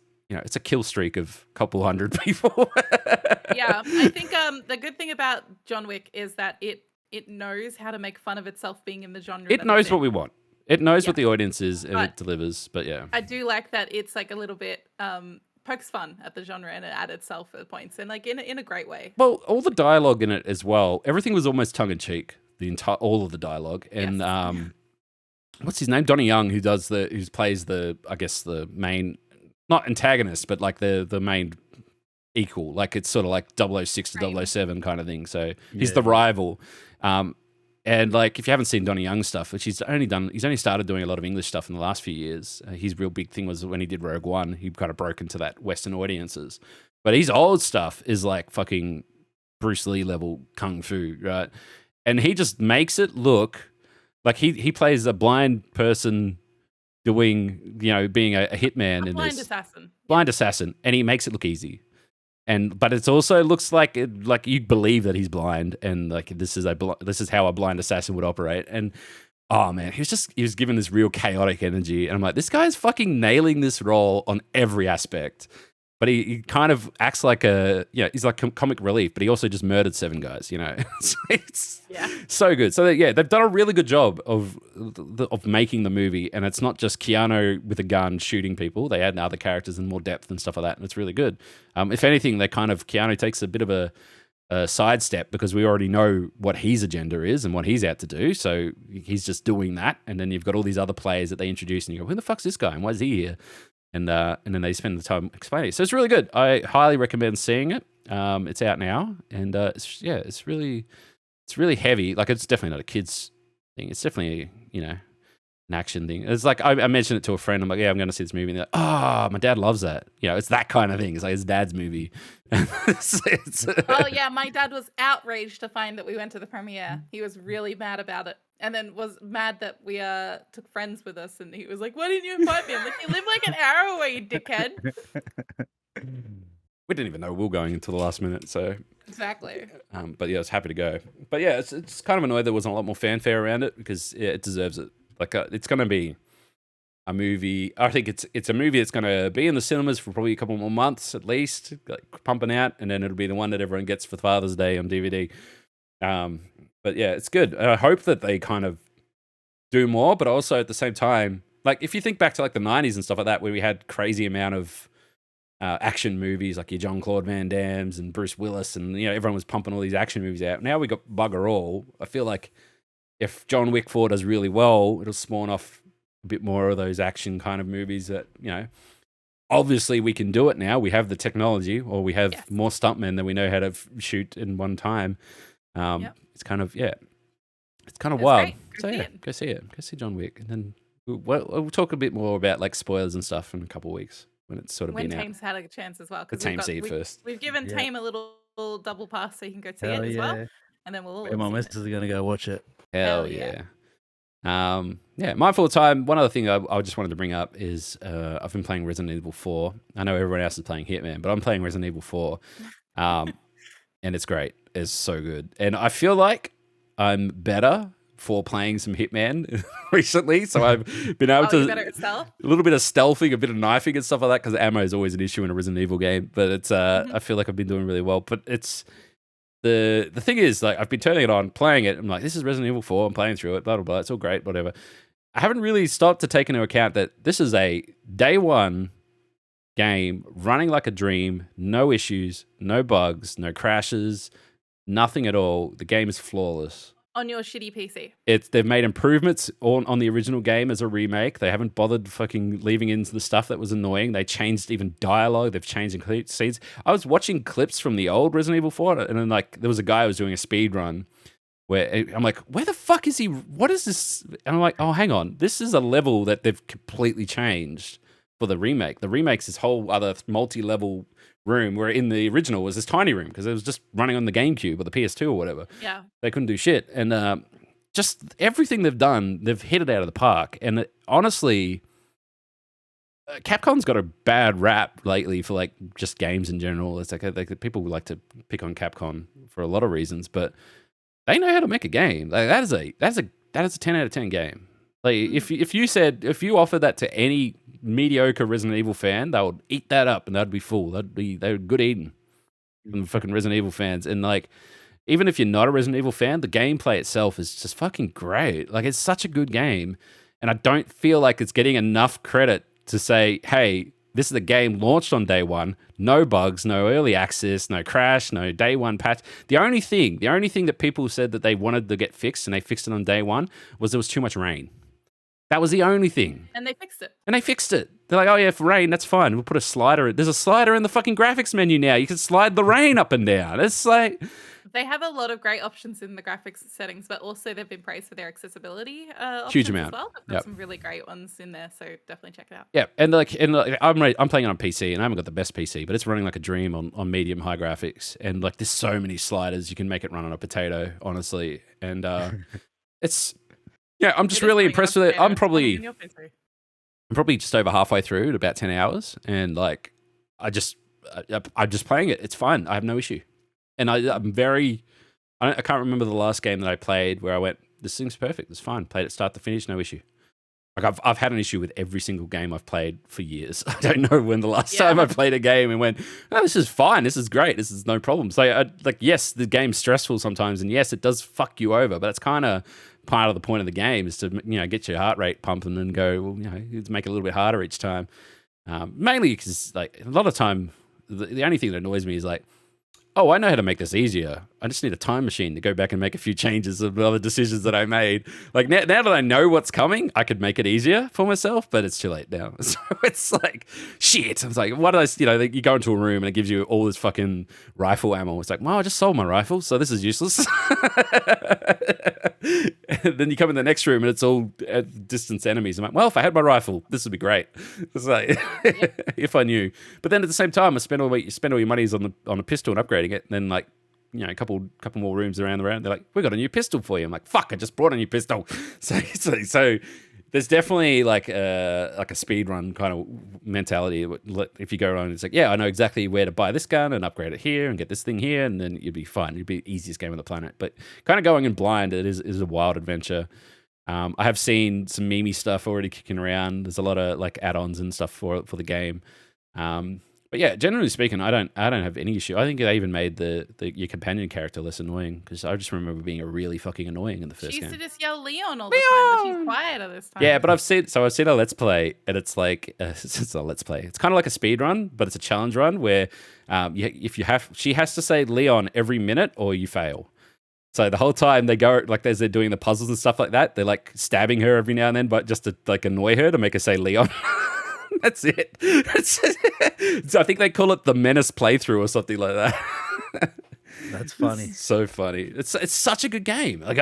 a kill streak of a couple hundred people. Yeah, I think the good thing about John Wick is that it knows how to make fun of itself being in the genre. It knows what we want. It knows what the audience is, and it delivers. But yeah, I do like that it's like a little bit pokes fun at the genre and at itself at points, and like in a great way. Well, all the dialogue in it as well. Everything was almost tongue in cheek. All of the dialogue, and what's his name? Donnie Young, who plays the main. Not antagonist, but like the main equal. Like it's sort of like 006 to 007 kind of thing. So he's the rival. And like if you haven't seen Donnie Young stuff, which he's only started doing a lot of English stuff in the last few years. His real big thing was when he did Rogue One. He kind of broke into that Western audiences. But his old stuff is like fucking Bruce Lee level kung fu, right? And he just makes it look like he plays a blind person doing, being a hitman in this. Blind assassin. And he makes it look easy. But it also looks like you believe that he's blind and like this is how a blind assassin would operate. And oh man, he was given this real chaotic energy. And I'm like, this guy's fucking nailing this role on every aspect. but he kind of acts like he's like comic relief, but he also just murdered 7 guys, So it's so good. So they've done a really good job of making the movie, and it's not just Keanu with a gun shooting people. They add other characters and more depth and stuff like that, and it's really good. If anything, Keanu takes a bit of a sidestep because we already know what his agenda is and what he's out to do. So he's just doing that. And then you've got all these other players that they introduce and you go, who the fuck's this guy? And why is he here? And then they spend the time explaining it. So it's really good. I highly recommend seeing it. It's out now. And it's really heavy. Like, it's definitely not a kid's thing. It's definitely, an action thing. It's like, I mentioned it to a friend. I'm like, yeah, I'm going to see this movie. And they're like, my dad loves that. It's that kind of thing. It's like his dad's movie. Oh, yeah. My dad was outraged to find that we went to the premiere. He was really mad about it. And then was mad that we took friends with us. And he was like, why didn't you invite me? I'm like, you live like an hour away, you dickhead. We didn't even know we were going until the last minute. So exactly. But yeah, I was happy to go. But yeah, it's kind of annoyed there wasn't a lot more fanfare around it because it deserves it. Like, it's going to be a movie. I think it's a movie that's going to be in the cinemas for probably a couple more months at least, like pumping out, and then it'll be the one that everyone gets for Father's Day on DVD. But yeah, it's good. I hope that they kind of do more, but also at the same time, like if you think back to like the 90s and stuff like that, where we had crazy amount of action movies, like your Jean-Claude Van Damme's and Bruce Willis, and everyone was pumping all these action movies out. Now we got bugger all. I feel like if John Wick 4 does really well, it'll spawn off a bit more of those action kind of movies that, obviously we can do it now. We have the technology, or we have more stuntmen than we know how to shoot in one time. It's kind of, it's kind of wild. So go see it. Go see John Wick. And then we'll talk a bit more about like spoilers and stuff in a couple of weeks when it's sort of been out. When Tame's had a chance as well. The Tame see it first. We've given Tame a little double pass so you can go see it as well. And then we'll all my missus is going to go watch it. Hell yeah. Mindful of time. One other thing I just wanted to bring up is I've been playing Resident Evil 4. I know everyone else is playing Hitman, but I'm playing Resident Evil 4. And it's great. It's so good. And I feel like I'm better for playing some Hitman recently. So I've been able to better at stealth? A little bit of stealthing, a bit of knifing and stuff like that, because ammo is always an issue in a Resident Evil game. But it's I feel like I've been doing really well. But it's the thing is, like, I've been turning it on, playing it. I'm like, this is Resident Evil 4. I'm playing through it, blah, blah, blah. It's all great, whatever. I haven't really stopped to take into account that this is a day one game running like a dream, no issues, no bugs, no crashes, nothing at all. The game is flawless. On your shitty PC. They've made improvements on the original game as a remake. They haven't bothered fucking leaving in the stuff that was annoying. They changed even dialogue. They've changed complete scenes. I was watching clips from the old Resident Evil 4, and then like there was a guy who was doing a speed run where I'm like, where the fuck is he? What is this? And I'm like, oh, hang on. This is a level that they've completely changed for the remake. The remake's this whole other multi-level room, where in the original was this tiny room because it was just running on the GameCube or the PS2 or whatever. Yeah. They couldn't do shit. And just everything they've done, they've hit it out of the park. And honestly, Capcom's got a bad rap lately for like just games in general. It's like people like to pick on Capcom for a lot of reasons, but they know how to make a game. Like that is a 10 out of 10 game. Like if you offered that to any mediocre Resident Evil fan, they would eat that up and they'd be full. They were good eating from fucking Resident Evil fans. And like, even if you're not a Resident Evil fan, the gameplay itself is just fucking great. Like, it's such a good game, and I don't feel like it's getting enough credit to say, hey, this is a game launched on day one, no bugs, no early access, no crash, no day one patch. The only thing that people said that they wanted to get fixed, and they fixed it on day one, was there was too much rain. That was the only thing. And they fixed it. They're like, oh yeah, for rain, that's fine. We'll put a slider. There's a slider in the fucking graphics menu now. You can slide the rain up and down. It's like... They have a lot of great options in the graphics settings, but also they've been praised for their accessibility huge amount as well. They've got some really great ones in there, so definitely check it out. Yeah, and I'm playing it on PC, and I haven't got the best PC, but it's running like a dream on medium high graphics, and like there's so many sliders you can make it run on a potato, honestly, and it's I'm just really impressed with it. I'm probably just over halfway through at about 10 hours, and like I'm just playing it. It's fun. I have no issue. And I can't remember the last game that I played where I went, this thing's perfect. It's fine. Played it start to finish, no issue. Like I've had an issue with every single game I've played for years. I don't know when the last time I played a game and went, oh, this is fine, this is great, this is no problem. So like, yes, the game's stressful sometimes, and yes, it does fuck you over, but that's kind of part of the point of the game is to get your heart rate pumping and go, well, make it a little bit harder each time. Mainly because like a lot of time, the only thing that annoys me is like, oh, I know how to make this easier. I just need a time machine to go back and make a few changes of the other decisions that I made. Like now that I know what's coming, I could make it easier for myself, but it's too late now. So it's like, shit. I was like, what did I, you go into a room and it gives you all this fucking rifle ammo. It's like, well, I just sold my rifle, so this is useless. Then you come in the next room and it's all distance enemies. I'm like, well, if I had my rifle, this would be great. It's like, if I knew. But then at the same time, I spend all your monies on a pistol and upgrading it, and then like, a couple more rooms around the round. They're like, we got a new pistol for you. I'm like, fuck, I just brought a new pistol. So there's definitely like a speed run kind of mentality. If you go around, it's like, yeah, I know exactly where to buy this gun and upgrade it here and get this thing here, and then you'd be fine. It'd be the easiest game on the planet. But kind of going in blind, it is a wild adventure. I have seen some memey stuff already kicking around. There's a lot of like add-ons and stuff for the game. But yeah, generally speaking, I don't have any issue. I think they even made your companion character less annoying, because I just remember being really fucking annoying in the first game. She used to just yell Leon all the time, but she's quieter this time. Yeah, but I've seen a Let's Play, and it's like it's a Let's Play. It's kind of like a speed run, but it's a challenge run where she has to say Leon every minute or you fail. So the whole time they go, like as they're doing the puzzles and stuff like that, they're like stabbing her every now and then, but just to like annoy her to make her say Leon. That's it. So I think they call it the Menace playthrough or something like that. That's funny. It's so funny. It's such a good game. Like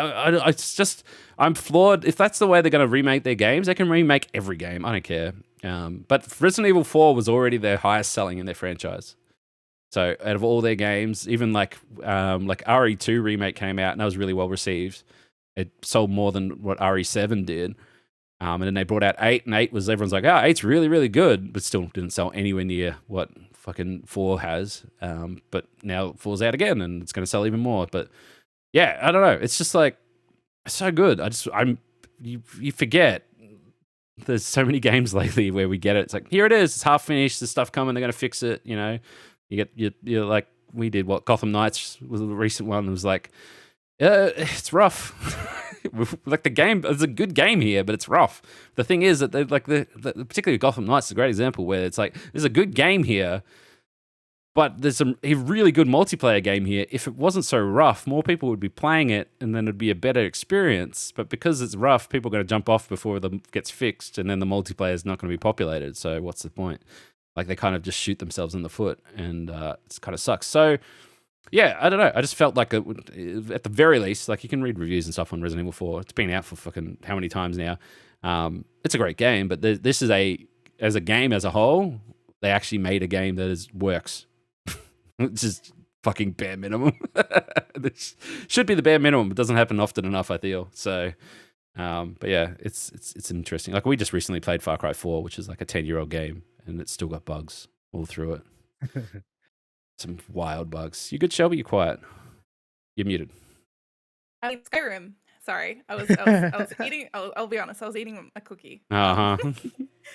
I'm floored. If that's the way they're going to remake their games, they can remake every game. I don't care. But Resident Evil 4 was already their highest selling in their franchise. So out of all their games, even like RE2 remake came out and that was really well received. It sold more than what RE7 did. And then they brought out 8, and 8 was, everyone's like, 8's really, really good, but still didn't sell anywhere near what fucking 4 has. But now 4's out again, and it's going to sell even more. But yeah, I don't know. It's just like, so good. You forget. There's so many games lately where we get it. It's like, here it is. It's half finished. There's stuff coming. They're going to fix it. You're like, we did what? Gotham Knights was the recent one. It was like, it's rough. Like the game, it's a good game here, but it's rough. The thing is that particularly Gotham Knights is a great example where it's like there's a good game here, but there's a really good multiplayer game here. If it wasn't so rough, more people would be playing it, and then it'd be a better experience. But because it's rough, people are going to jump off before it gets fixed, and then the multiplayer is not going to be populated. So what's the point? Like they kind of just shoot themselves in the foot, and it kind of sucks. So. Yeah, I don't know. I just felt like at the very least, like you can read reviews and stuff on Resident Evil 4. It's been out for fucking how many times now? It's a great game, but this is as a game as a whole, they actually made a game that works. It's just fucking bare minimum. This should be the bare minimum, but doesn't happen often enough, I feel. So, but yeah, it's interesting. Like we just recently played Far Cry 4, which is like a 10-year-old game, and it's still got bugs all through it. Some wild bugs. You good, Shelby? You quiet? You're muted. I mean, Skyrim. Sorry, I was eating. I'll be honest. I was eating a cookie. Uh huh.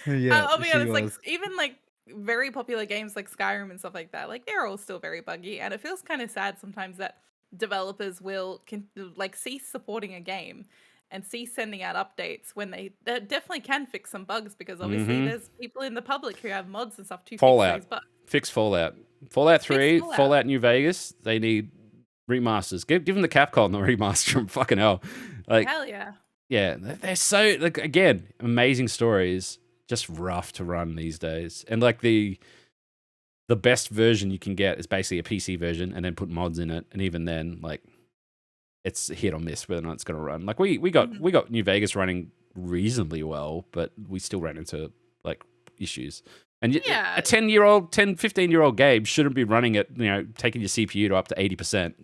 Yeah, I'll be honest. was. Like even like very popular games like Skyrim and stuff like that. Like they're all still very buggy, and it feels kind of sad sometimes that developers will cease supporting a game and cease sending out updates when they definitely can fix some bugs, because obviously there's people in the public who have mods and stuff to Fallout. fix those bugs. Fix Fallout. Fallout 3, Fallout. Fallout New Vegas, they need remasters. Give them the Capcom the remaster them. Fucking hell. Like, Hell yeah. Yeah, they're so, like, again, amazing stories, just rough to run these days. And like the best version you can get is basically a PC version and then put mods in it. And even then, like, it's hit or miss whether or not it's going to run. Like we got New Vegas running reasonably well, but we still ran into like issues. And Yeah. a 15-year-old game shouldn't be running at, taking your CPU to up to 80%.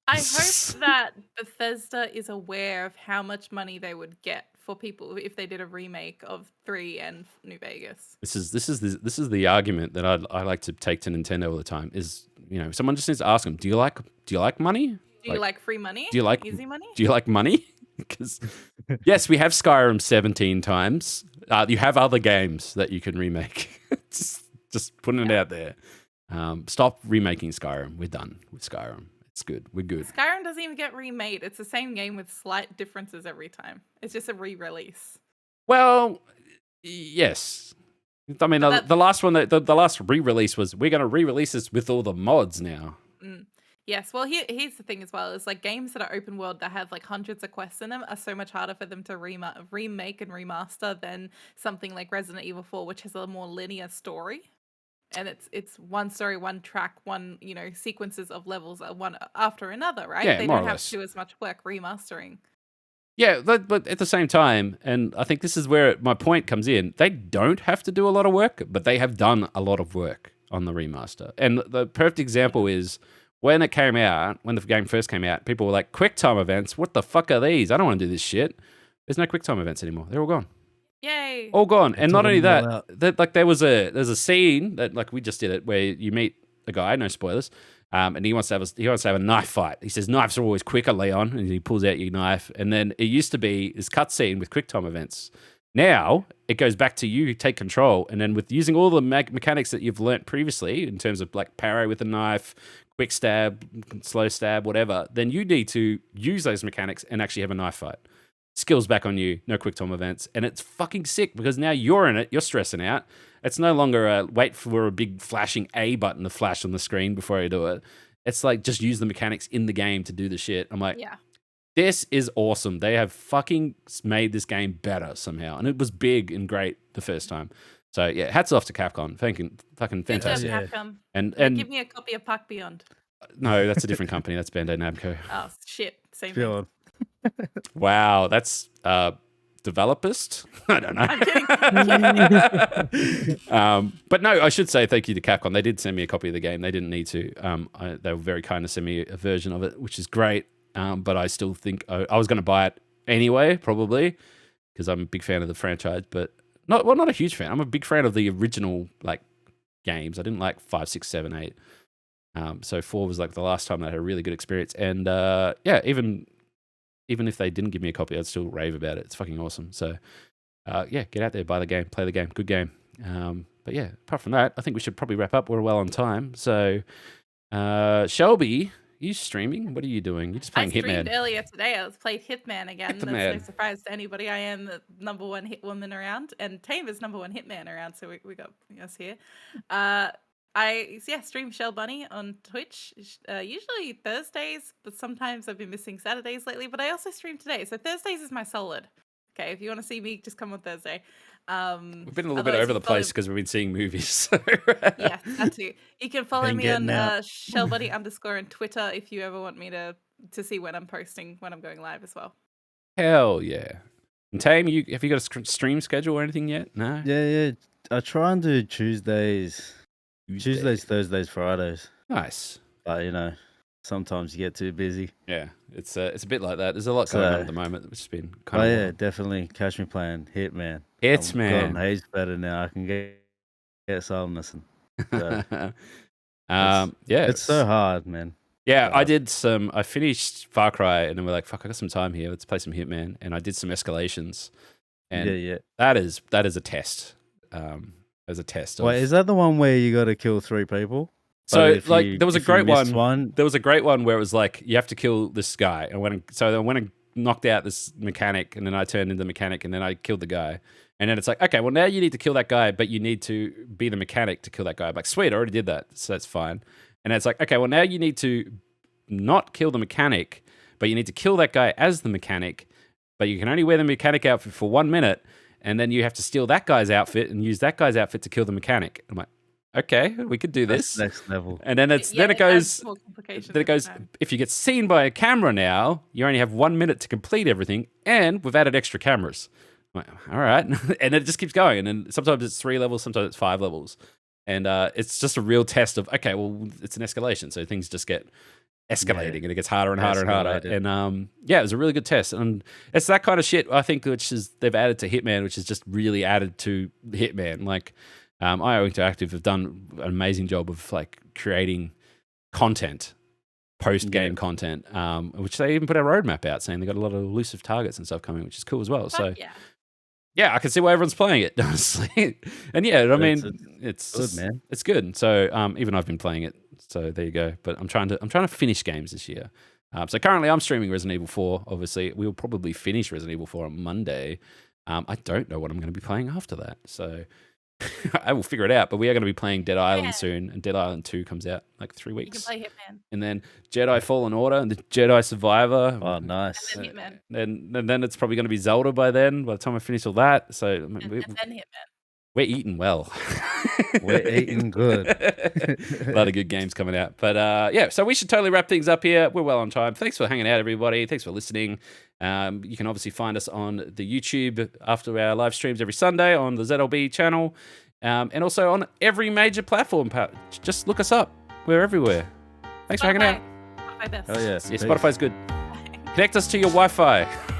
I hope that Bethesda is aware of how much money they would get for people if they did a remake of 3 and New Vegas. This is the argument that I like to take to Nintendo all the time. Is someone just needs to ask them, do you like money? Do you like free money? Do you like easy money? Do you like money? Because yes, we have Skyrim 17 times. You have other games that you can remake. just putting it out there. Stop remaking Skyrim. We're done with Skyrim. It's good. We're good. Skyrim doesn't even get remade. It's the same game with slight differences every time. It's just a re-release. Well, yes. I mean, the last one, the last re-release was, we're going to re-release this with all the mods now. Yes, well, here's the thing as well. Is like games that are open world that have like hundreds of quests in them are so much harder for them to remake and remaster than something like Resident Evil 4, which has a more linear story. And it's one story, one track, one, sequences of levels one after another, right? Yeah, they more don't or have less. to do as much work remastering. Yeah, but at the same time, and I think this is where my point comes in, they don't have to do a lot of work, but they have done a lot of work on the remaster. And the perfect example is when it came out, when the game first came out, people were like, QuickTime events, what the fuck are these? I don't want to do this shit. There's no QuickTime events anymore. They're all gone. Yay! All gone. And not only all that, like there's a scene that like we just did it where you meet a guy, no spoilers, and he wants to have a knife fight. He says knives are always quicker, Leon, and he pulls out your knife. And then it used to be this cutscene with QuickTime events. Now it goes back to you take control, and then with using all the mechanics that you've learnt previously in terms of like parry with a knife, quick stab, slow stab, whatever, then you need to use those mechanics and actually have a knife fight. Skills back on you, no quick time events, and it's fucking sick because now you're in it, you're stressing out. It's no longer a wait for a big flashing A button to flash on the screen before you do it. It's like just use the mechanics in the game to do the shit. I'm like, Yeah. this is awesome. They have fucking made this game better somehow, and it was big and great the first time. So yeah, hats off to Capcom. Fucking Good job, fantastic. Capcom. And Give me a copy of Park Beyond. no, that's a different company. That's Bandai Namco. Oh shit, same Feel thing. it. Wow, that's developist. I don't know. I'm kidding. But no, I should say thank you to Capcom. They did send me a copy of the game. They didn't need to. They were very kind to send me a version of it, which is great. But I still think I was going to buy it anyway, probably, because I'm a big fan of the franchise. But not a huge fan. I'm a big fan of the original like games. I didn't like 5, 6, 7, 8. So 4 was like the last time that I had a really good experience. And yeah, even if they didn't give me a copy, I'd still rave about it. It's fucking awesome. So, yeah, get out there, buy the game, play the game. Good game. But yeah, apart from that, I think we should probably wrap up. We're well on time. So, Shelby, you streaming? What are you doing? You're just playing I streamed Hitman. earlier today. I was played Hitman again. Hitman. That's no surprise to anybody. I am the number one hit woman around, and Tame is number one hitman around. So we got us here. I stream Shell Bunny on Twitch, usually Thursdays, but sometimes I've been missing Saturdays lately. But I also stream today, so Thursdays is my solid. Okay, if you want to see me, just come on Thursday. We've been a little bit over the place because we've been seeing movies. Yeah, that too. You can follow Been me on getting out. Shellbuddy _ on Twitter if you ever want me to see when I'm posting, when I'm going live as well. Hell yeah. And Tame, have you got a stream schedule or anything yet? No? Yeah. I try and do Tuesdays, Thursdays, Fridays. Nice. But sometimes you get too busy. Yeah, it's a bit like that. There's a lot going on at the moment, which has been kind Oh of yeah, definitely catch me playing Hitman. Hitman. I'm heaps better now. I can get some listen. So, Yeah, it's so hard, man. Yeah, I finished Far Cry, and then we're like, fuck, I got some time here. Let's play some Hitman, and I did some escalations, and Yeah. that is a test. As a test. Wait, is that the one where you got to kill 3 people? So like there was a if you great missed one. There was a great one where it was like you have to kill this guy, and when I knocked out this mechanic, and then I turned into the mechanic, and then I killed the guy, and then it's like, okay, well now you need to kill that guy, but you need to be the mechanic to kill that guy. I'm like, sweet, I already did that, so that's fine. And it's like, okay, well now you need to not kill the mechanic, but you need to kill that guy as the mechanic, but you can only wear the mechanic outfit for 1 minute, and then you have to steal that guy's outfit and use that guy's outfit to kill the mechanic. I'm like, okay, we could do this. That's next level. And then it goes, if you get seen by a camera now, you only have 1 minute to complete everything, and we've added extra cameras. I'm like, all right. And it just keeps going. And then sometimes it's 3 levels, sometimes it's 5 levels. And it's just a real test of, okay, well, it's an escalation. So things just get escalating, and it gets harder and harder and harder. And yeah, it was a really good test. And it's that kind of shit, I think, which is they've added to Hitman, which is just really added to Hitman. Like, IO Interactive have done an amazing job of like creating content post-game content, which they even put a roadmap out saying they got a lot of elusive targets and stuff coming, which is cool as well. So yeah, I can see why everyone's playing it, honestly. And yeah, I mean, it's good, man. It's good. So even I've been playing it. So there you go. But I'm trying to finish games this year. So currently I'm streaming Resident Evil 4. Obviously, we'll probably finish Resident Evil 4 on Monday. I don't know what I'm going to be playing after that. So I will figure it out. But we are going to be playing Dead Island soon. And Dead Island 2 comes out like 3 weeks. You can play Hitman. And then Jedi Fallen Order and the Jedi Survivor. Oh, nice. And then Hitman. And then it's probably going to be Zelda by then, by the time I finish all that. So And then Hitman. we're eating well. We're eating good. A lot of good games coming out. But yeah, so we should totally wrap things up here. We're well on time. Thanks for hanging out, everybody. Thanks for listening. You can obviously find us on the YouTube after our live streams every Sunday on the ZLB channel. And also on every major platform. Just look us up. We're everywhere. Thanks for hanging out. Spotify best. Oh, yeah. Yeah, Spotify's good. Connect us to your Wi-Fi.